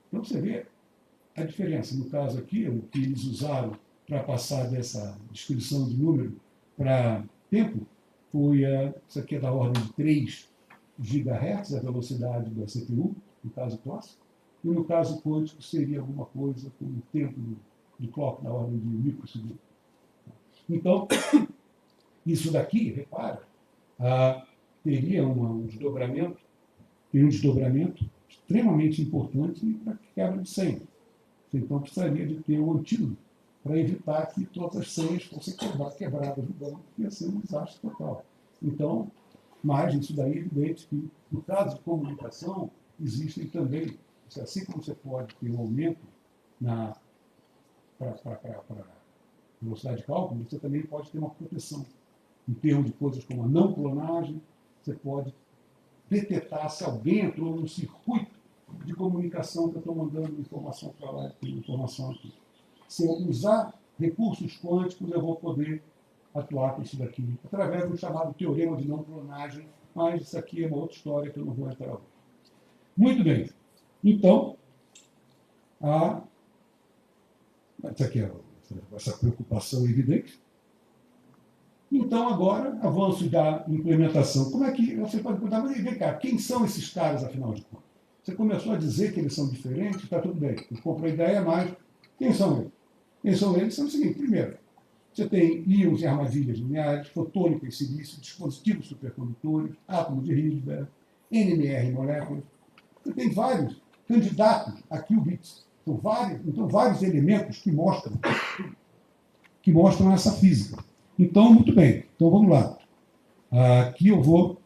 Então, você vê a diferença. No caso aqui, o que eles usaram para passar dessa descrição de número para tempo foi, isso aqui é da ordem de 3 GHz, a velocidade da CPU, no caso clássico, e no caso quântico seria alguma coisa com o tempo do clock na ordem de microsegundos. Então, isso daqui, repara, teria um desdobramento extremamente importante para quebra de senha. Você, então, precisaria de ter um antídoto para evitar que todas as senhas fossem quebradas no banco, que ia ser um desastre total. Então, mas isso daí é evidente que, no caso de comunicação, existem também, assim como você pode ter um aumento para velocidade de cálculo, você também pode ter uma proteção. Em termos de coisas como a não clonagem, você pode detectar se alguém entrou num circuito de comunicação que eu estou mandando informação para lá e informação aqui. Se eu usar recursos quânticos, eu vou poder atuar com isso daqui, através do chamado teorema de não clonagem, mas isso aqui é uma outra história que eu não vou entrar hoje. Muito bem. Então, isso aqui é essa preocupação evidente. Então, agora, avanço da implementação. Como é que você pode perguntar, mas vem cá, quem são esses caras, afinal de contas? Você começou a dizer que eles são diferentes, está tudo bem. Eu compro a ideia, mas quem são eles? Quem são eles? São o seguinte: primeiro, você tem íons e armadilhas lineares, fotônica e silício, dispositivos supercondutores, átomos de Hilbert, NMR moléculas. Você tem vários candidatos a qubits. Então, vários elementos que mostram essa física. Então, muito bem. Então, vamos lá. Aqui eu vou,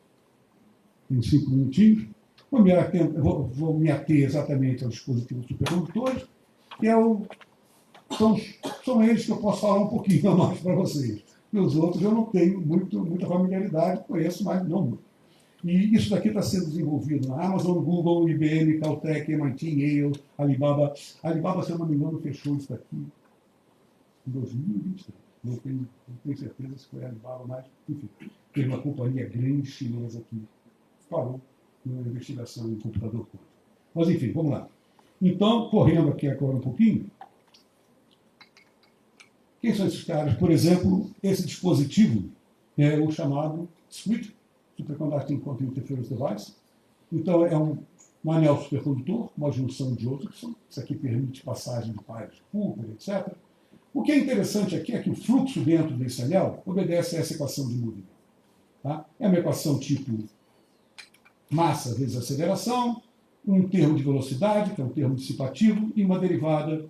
em 5 minutinhos, vou me ater exatamente aos dispositivos supercondutores, que são eles que eu posso falar um pouquinho a mais para vocês. E os outros eu não tenho muita familiaridade, conheço, mas não muito. E isso daqui está sendo desenvolvido na Amazon, Google, IBM, Caltech, MIT, Yale, Alibaba. Alibaba, se eu não me engano, fechou isso daqui em 2023. Não tenho certeza se foi a Alibaba, mas, enfim, teve uma companhia grande chinesa que parou na investigação em computador quântico. Mas, enfim, vamos lá. Então, correndo aqui agora um pouquinho, quem são esses caras? Por exemplo, esse dispositivo é o chamado SQUID, Superconducting Quantum Interference Device. Então, é um anel supercondutor, uma junção de outros. Isso aqui permite passagem de pares de Cooper, etc. O que é interessante aqui é que o fluxo dentro desse anel obedece a essa equação de movimento. Tá? É uma equação tipo massa vezes aceleração, um termo de velocidade, que é um termo dissipativo, e uma derivada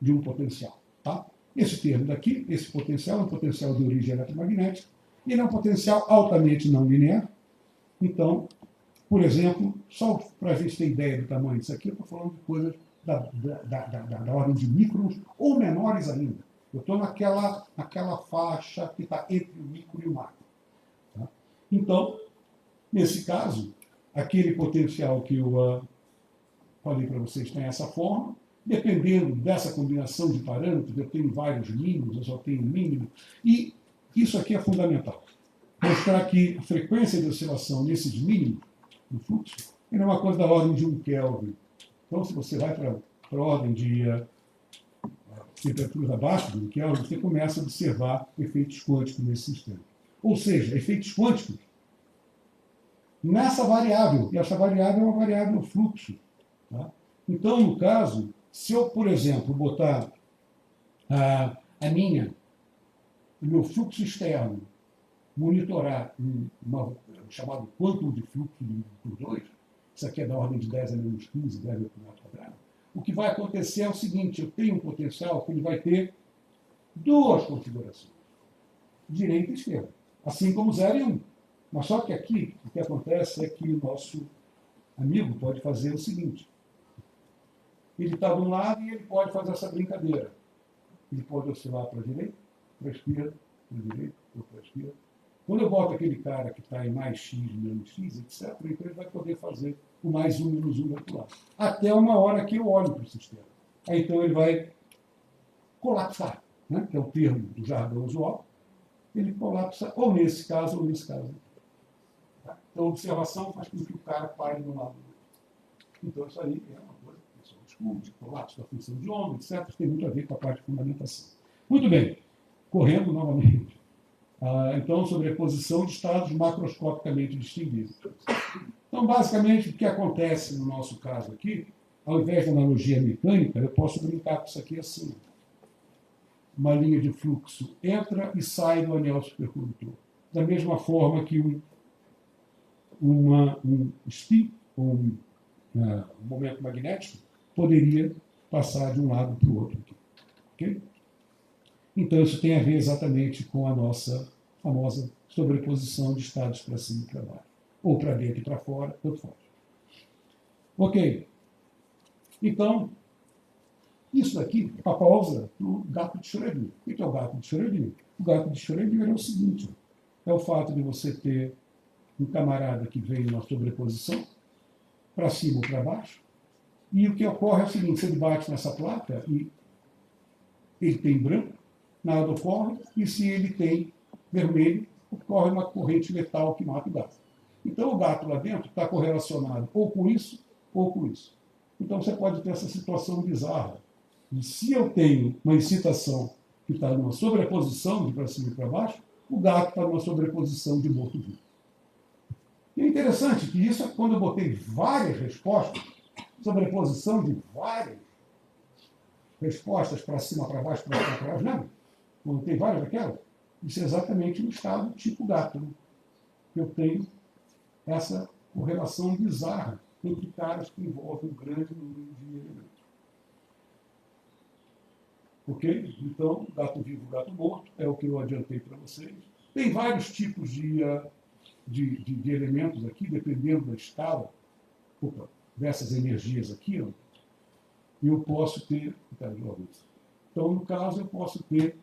de um potencial. Tá? Esse termo daqui, esse potencial, é um potencial de origem eletromagnética, e ele é um potencial altamente não linear. Então, por exemplo, só para a gente ter ideia do tamanho disso aqui, eu estou falando de coisas da ordem de microns ou menores ainda. Eu estou naquela faixa que está entre o micro e o macro. Tá? Então, nesse caso, aquele potencial que eu falei para vocês tem essa forma. Dependendo dessa combinação de parâmetros, eu tenho vários mínimos, eu só tenho mínimo. E isso aqui é fundamental. Mostrar que a frequência de oscilação nesses mínimos, no fluxo, é uma coisa da ordem de 1 Kelvin. Então, se você vai para a ordem de temperaturas abaixo de 1 Kelvin, você começa a observar efeitos quânticos nesse sistema. Ou seja, efeitos quânticos nessa variável. E essa variável é uma variável no fluxo. Tá? Então, no caso, se eu, por exemplo, botar o meu fluxo externo, monitorar um chamado quantum de fluxo por 2, isso aqui é da ordem de 10 a menos 15, 10 ao quadrado, o que vai acontecer é o seguinte: eu tenho um potencial que ele vai ter duas configurações, direita e esquerda, assim como 0 e 1. Mas só que aqui, o que acontece é que o nosso amigo pode fazer o seguinte: ele está de um lado e ele pode fazer essa brincadeira. Ele pode oscilar para a direita para a esquerda, para a direita, outro para a esquerda. Quando eu boto aquele cara que está em mais x, menos x, etc., então ele vai poder fazer o mais um, menos um do outro lado. Até uma hora que eu olho para o sistema. Aí então ele vai colapsar, né? Que é o termo do jargão usual. Ele colapsa ou nesse caso ou nesse caso. Tá? Então a observação faz com que o cara pare no lado. Então isso aí é uma coisa que são estudos, colapso da função de onda, etc. Tem muito a ver com a parte de fundamentação. Muito bem, correndo novamente. Então, sobreposição de estados macroscopicamente distinguíveis. Então, basicamente, o que acontece no nosso caso aqui, ao invés da analogia mecânica, eu posso brincar com isso aqui assim. Uma linha de fluxo entra e sai do anel supercondutor. Da mesma forma que um spin, um momento magnético, poderia passar de um lado para o outro aqui. Okay? Então, isso tem a ver exatamente com a nossa famosa sobreposição de estados para cima e para baixo. Ou para dentro e para fora, tanto faz. Ok. Então, isso daqui é a pausa do gato de Schrödinger. O que é o gato de Schrödinger? O gato de Schrödinger é o seguinte: é o fato de você ter um camarada que vem numa sobreposição, para cima ou para baixo, e o que ocorre é o seguinte: você bate nessa placa e ele tem branco, nada ocorre, e se ele tem vermelho, ocorre uma corrente letal que mata o gato. Então o gato lá dentro está correlacionado ou com isso ou com isso. Então você pode ter essa situação bizarra. E se eu tenho uma excitação que está numa sobreposição de para cima e para baixo, o gato está numa sobreposição de morto-vivo. E é interessante que isso é quando eu botei várias respostas, sobreposição de várias respostas para cima, para baixo, para cima, para baixo, lembra? Quando tem várias daquelas, isso é exatamente no estado tipo gato. Né? Eu tenho essa correlação bizarra entre caras que envolvem um grande número de elementos. Ok? Então, gato vivo, gato morto, é o que eu adiantei para vocês. Tem vários tipos de elementos aqui, dependendo da escala dessas energias aqui. Ó, eu posso ter... Então, no caso, eu posso ter,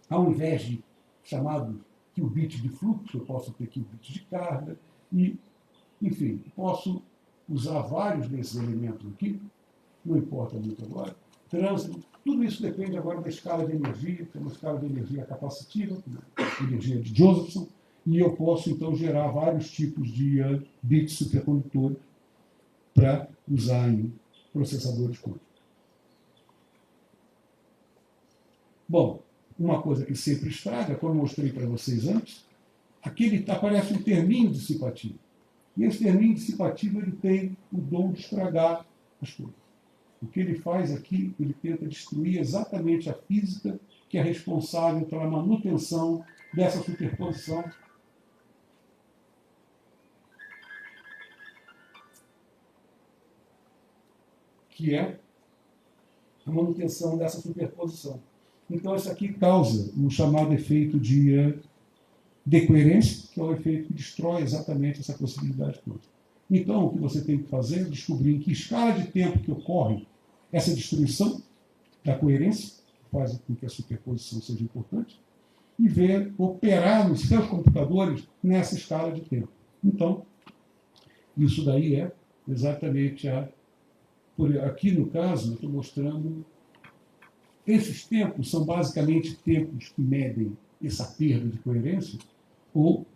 ao invés de chamado qubit de fluxo, eu posso ter qubit de carga, e, enfim, posso usar vários desses elementos aqui, não importa muito agora, trânsito, tudo isso depende agora da escala de energia, que é uma escala de energia capacitiva, energia de Josephson, e eu posso, então, gerar vários tipos de bits supercondutores para usar em processadores quânticos. Bom, uma coisa que sempre estraga, como eu mostrei para vocês antes, aqui aparece um terminho dissipativo. E esse terminho dissipativo ele tem o dom de estragar as coisas. O que ele faz aqui, ele tenta destruir exatamente a física que é responsável pela manutenção dessa superposição. Que é a manutenção dessa superposição. Então, isso aqui causa um chamado efeito de decoerência, que é o efeito que destrói exatamente essa possibilidade toda. Então, o que você tem que fazer é descobrir em que escala de tempo que ocorre essa destruição da coerência, que faz com que a superposição seja importante, e ver, operar nos seus computadores nessa escala de tempo. Então, isso daí é exatamente aqui no caso, eu estou mostrando. Esses tempos são basicamente tempos que medem essa perda de coerência, ou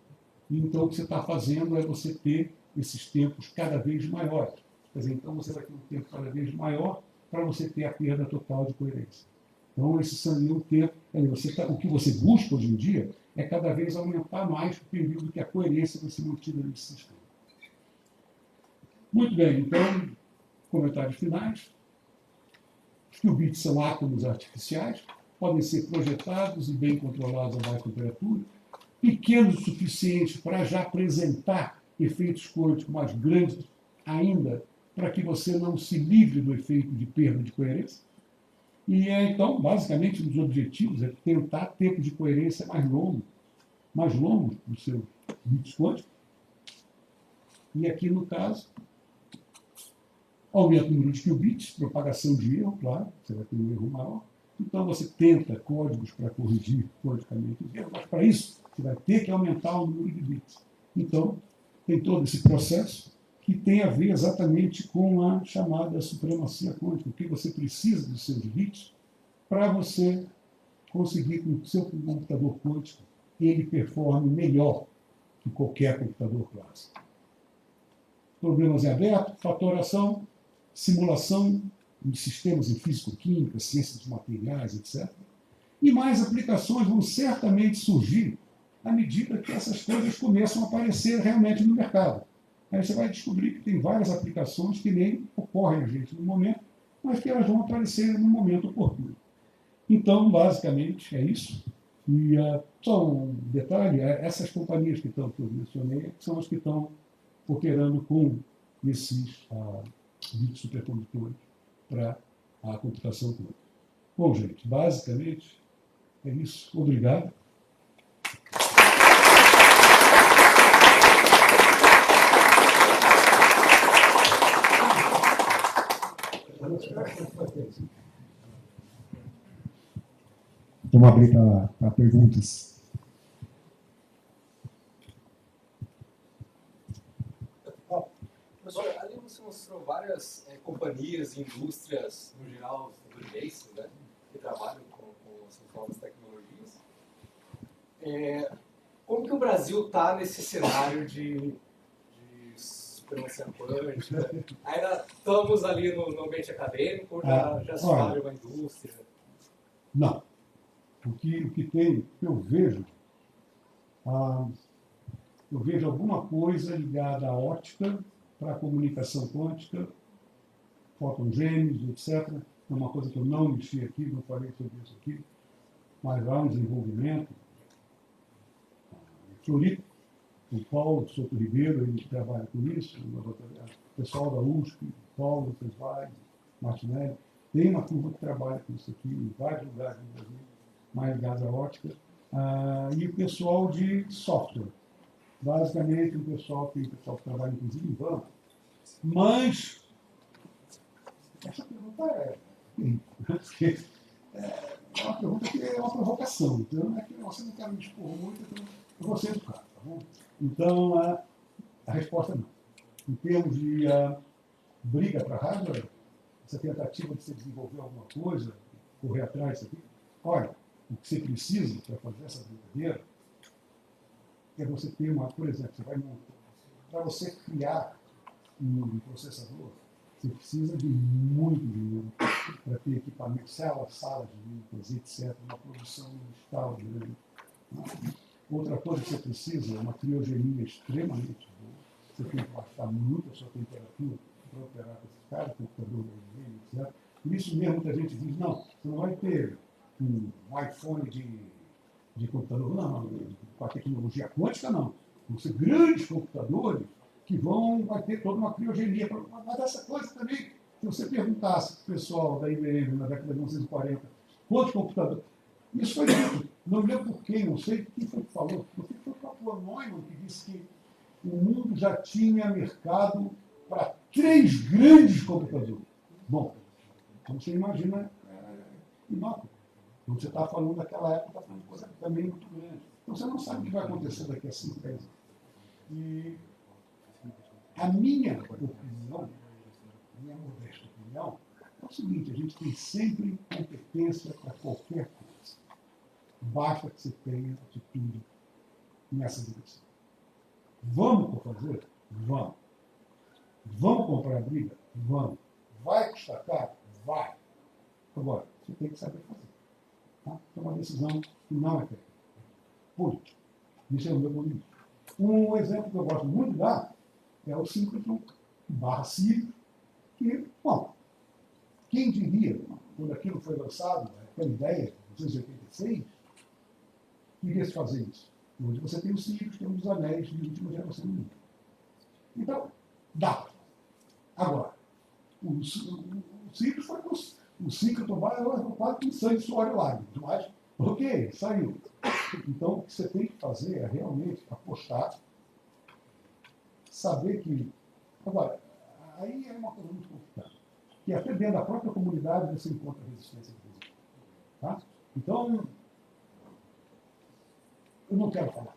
então o que você está fazendo é você ter esses tempos cada vez maiores. Quer dizer, então você vai ter um tempo cada vez maior para você ter a perda total de coerência. Então, esse seria um tempo. O que você busca hoje em dia é cada vez aumentar mais o período que a coerência vai ser mantida nesse sistema. Muito bem, então, comentários finais. Os qubits são átomos artificiais, podem ser projetados e bem controlados a baixa temperatura, pequenos o suficiente para já apresentar efeitos quânticos mais grandes ainda, para que você não se livre do efeito de perda de coerência. E então, basicamente, um dos objetivos é tentar tempo de coerência mais longo dos seus bits quânticos. E aqui, no caso, aumenta o número de qubits, propagação de erro, claro, você vai ter um erro maior, Então, você tenta códigos para corrigir codicamente os erros, mas para isso, você vai ter que aumentar o número de bits. Então, tem todo esse processo que tem a ver exatamente com a chamada supremacia quântica, o que você precisa dos seus bits para você conseguir que o seu computador quântico ele performe melhor que qualquer computador clássico. Problemas em aberto, fatoração, simulação de sistemas em físico-química, ciências dos materiais, etc. E mais aplicações vão certamente surgir à medida que essas coisas começam a aparecer realmente no mercado. Aí você vai descobrir que tem várias aplicações que nem ocorrem a gente no momento, mas que elas vão aparecer no momento oportuno. Então, basicamente, é isso. E só um detalhe, essas companhias que eu mencionei são as que estão operando com esses bits supercondutores para a computação quântica. Bom, gente, basicamente é isso. Obrigado. Vamos abrir para perguntas. Professor, ali você mostrou várias companhias e indústrias, no geral, estadunidenses, né, que trabalham com essas novas tecnologias. Como que o Brasil está nesse cenário de supremacia quântica? Ainda estamos ali no ambiente acadêmico ou já se fala de uma indústria? Não. O que tem, eu vejo alguma coisa ligada à óptica, para a comunicação quântica, fóton gêmeos, etc. É uma coisa que eu não mexi aqui, não falei sobre isso aqui, mas há um desenvolvimento. Floripa, o Paulo Souto Ribeiro, ele trabalha com isso, o pessoal da USP, Paulo Cesvai, Martinelli, tem uma turma que trabalha com isso aqui em vários lugares do Brasil, mais ligados à óptica, e o pessoal de software. Basicamente, o pessoal que trabalha, inclusive, em banco. Mas, essa pergunta é uma pergunta que é uma provocação. Então, é que você não quer me expor muito, então eu vou ser educado, tá bom? Então, a resposta é não. Em termos de briga para hardware, essa tentativa de você desenvolver alguma coisa, correr atrás disso aqui, olha, o que você precisa para fazer essa brincadeira é você ter por exemplo, para você criar um processador, você precisa de muito dinheiro para ter equipamento, sala de vínculos, etc., uma produção industrial grande. Outra coisa que você precisa é uma criogenia extremamente boa. Você tem que baixar muito a sua temperatura para operar com esse cara, computador, etc. Por isso mesmo que a gente diz, não, você não vai ter um iPhone de computador, não, com a tecnologia quântica, não. Vão ser grandes computadores que vai ter toda uma criogenia. Mas essa coisa também, se você perguntasse para o pessoal da IBM na década de 1940, quantos computadores? Isso foi dito. Não lembro por quem, não sei quem foi que falou. Não sei que foi o próprio Neumann que disse que o mundo já tinha mercado para 3 grandes computadores. Bom, como você imagina, inócuo. Então, você está falando daquela época, está falando de coisa também muito grande. Então, você não sabe o que vai acontecer daqui a 5, 10 anos. E a minha opinião, a minha modesta opinião, é o seguinte, a gente tem sempre competência para qualquer coisa. Basta que você tenha atitude nessa direção. Vamos fazer? Vamos. Vamos comprar a briga? Vamos. Vai custar caro? Vai. Agora, você tem que saber fazer. Tá? É uma decisão que não é técnica. Política. Isso é o meu movimento. Um exemplo que eu gosto muito de dar é o síncrotron /Sirius, que, bom, quem diria, quando aquilo foi lançado, aquela ideia, em 1986, queria se fazer isso. Hoje você tem o Sirius, que é um dos anéis de última geração do mundo. Então, dá. Agora, o Sirius foi o síncrotron quase com sangue, suor e lágrimas, mas, ok, saiu. Então, o que você tem que fazer é realmente apostar, saber que... Agora, aí é uma coisa muito complicada, que até dentro da própria comunidade você encontra resistência. Tá? Então, eu não quero falar.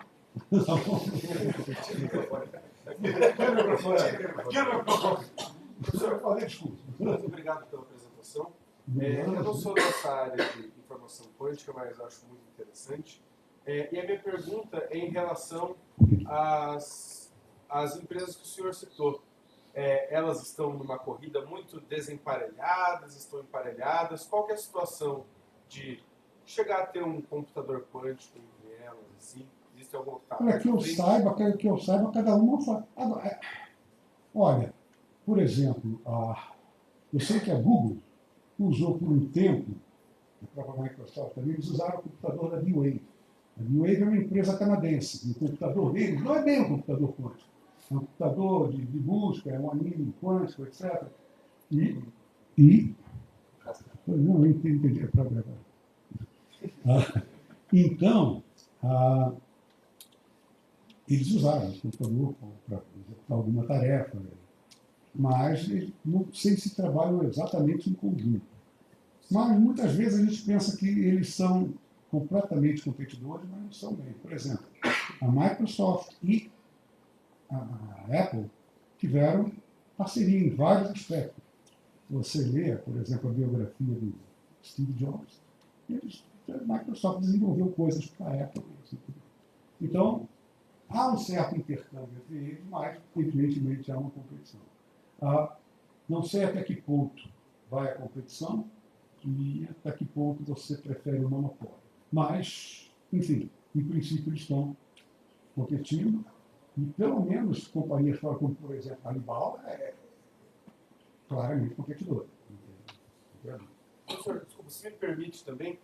Professor, eu falei, desculpa. Muito obrigado pela apresentação. Eu não sou dessa área de informação quântica, mas acho muito interessante. E a minha pergunta é em relação às empresas que o senhor citou. Elas estão numa corrida muito desemparelhadas, estão emparelhadas? Qual que é a situação de chegar a ter um computador quântico entre elas? Assim? Existe alguma Olha, que eu saiba, cada uma faz. Olha, por exemplo, eu sei que a Google usou por um tempo, a própria Microsoft também, eles usaram o computador da D-Wave. A D-Wave é uma empresa canadense, e o computador deles não é bem um computador quântico. É um computador de busca, é um anime quântico, etc. Não, eu entendi. Então, eles usaram o computador para alguma tarefa, mas não sei se trabalham exatamente em conjunto. Mas muitas vezes a gente pensa que eles são completamente competidores, mas não são bem. Por exemplo, a Microsoft e a Apple tiveram parceria em vários aspectos. Você lê, por exemplo, a biografia do Steve Jobs, a Microsoft desenvolveu coisas para a Apple. Então, há um certo intercâmbio entre eles, mas, evidentemente, há uma competição. Não sei até que ponto vai a competição e até que ponto você prefere o monopólio. Mas, enfim, em princípio, eles estão competindo e, pelo menos, companhias como, por exemplo, a Alibaba é claramente competidora. Professor, desculpa, se me permite também,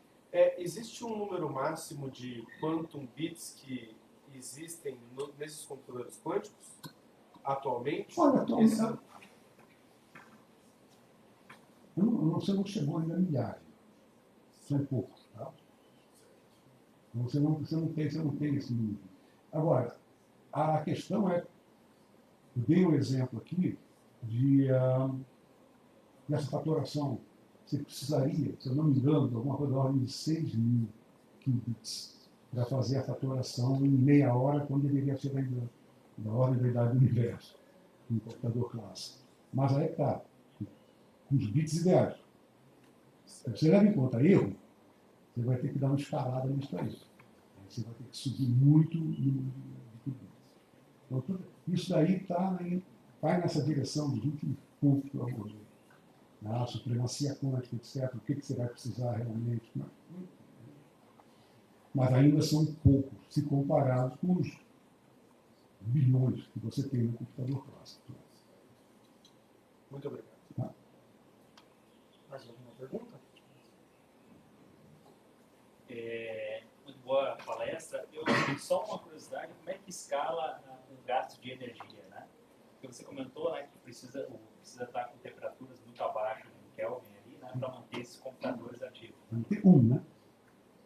existe um número máximo de quantum bits que existem nesses computadores quânticos atualmente? Olha, você não chegou ainda a milhares. São poucos. Tá? Você não tem esse número. Agora, a questão é, eu dei um exemplo aqui dessa fatoração. Você precisaria, se eu não me engano, de alguma coisa da ordem de 6.000 qubits para fazer a fatoração em meia hora, quando deveria ser da ordem da idade do universo, um computador clássico. Mas aí está, com os bits ideais. Se você leva em conta erro, você vai ter que dar uma escalada nisso aí. Você vai ter que subir muito o número de qubits. Então, isso daí vai nessa direção dos últimos pontos que eu abordei. A supremacia quântica, etc. O que você vai precisar realmente. Mas ainda são poucos, se comparados com os bilhões que você tem no computador clássico. Muito obrigado. Tá? Mais alguma pergunta? Muito boa palestra. Eu tenho só uma curiosidade, como é que escala o gasto de energia, né? Porque você comentou, né, que precisa estar com temperaturas muito abaixo do Kelvin ali, né, para manter esses computadores ativos. Tem né?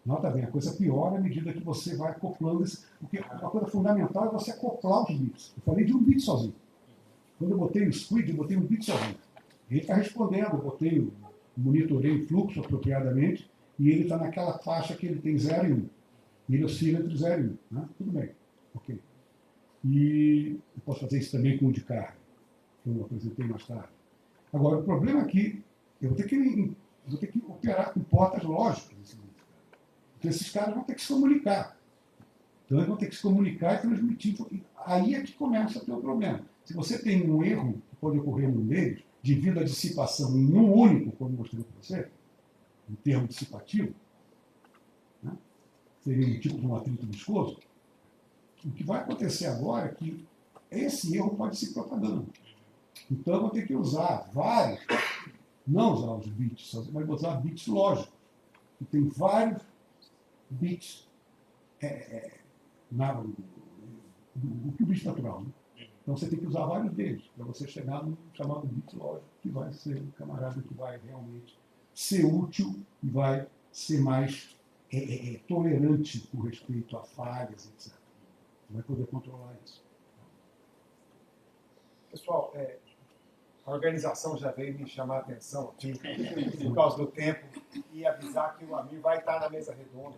Nota bem, a coisa piora à medida que você vai acoplando porque uma coisa fundamental é você acoplar os bits. Eu falei de um bit sozinho. Quando eu botei o squid, eu botei um bit sozinho. Ele está respondendo, eu monitorei o fluxo apropriadamente, e ele está naquela faixa que ele tem 0 e 1. Ele oscila entre 0 e 1. Né? Tudo bem. Ok. E eu posso fazer isso também com o de carga, que eu apresentei mais tarde. Agora, o problema é que eu vou ter que operar com portas lógicas. Porque esses caras vão ter que se comunicar. Então, eles vão ter que se comunicar e transmitir. Aí é que começa a ter o problema. Se você tem um erro que pode ocorrer num deles, devido à dissipação em um único, como eu mostrei para você, em termo dissipativo, né? Seria um tipo de um atrito viscoso, o que vai acontecer agora é que esse erro pode se propagando. Então, eu vou ter que usar vários, não usar os bits, mas usar bits lógicos, que tem vários bits do qubit natural. Né? Então, você tem que usar vários deles, para você chegar no chamado bit lógico, que vai ser o camarada que vai realmente ser útil e vai ser mais tolerante com respeito a falhas, etc. Você vai poder controlar isso. Pessoal, A organização já veio me chamar a atenção aqui, por causa do tempo, e avisar que o Amir vai estar na mesa redonda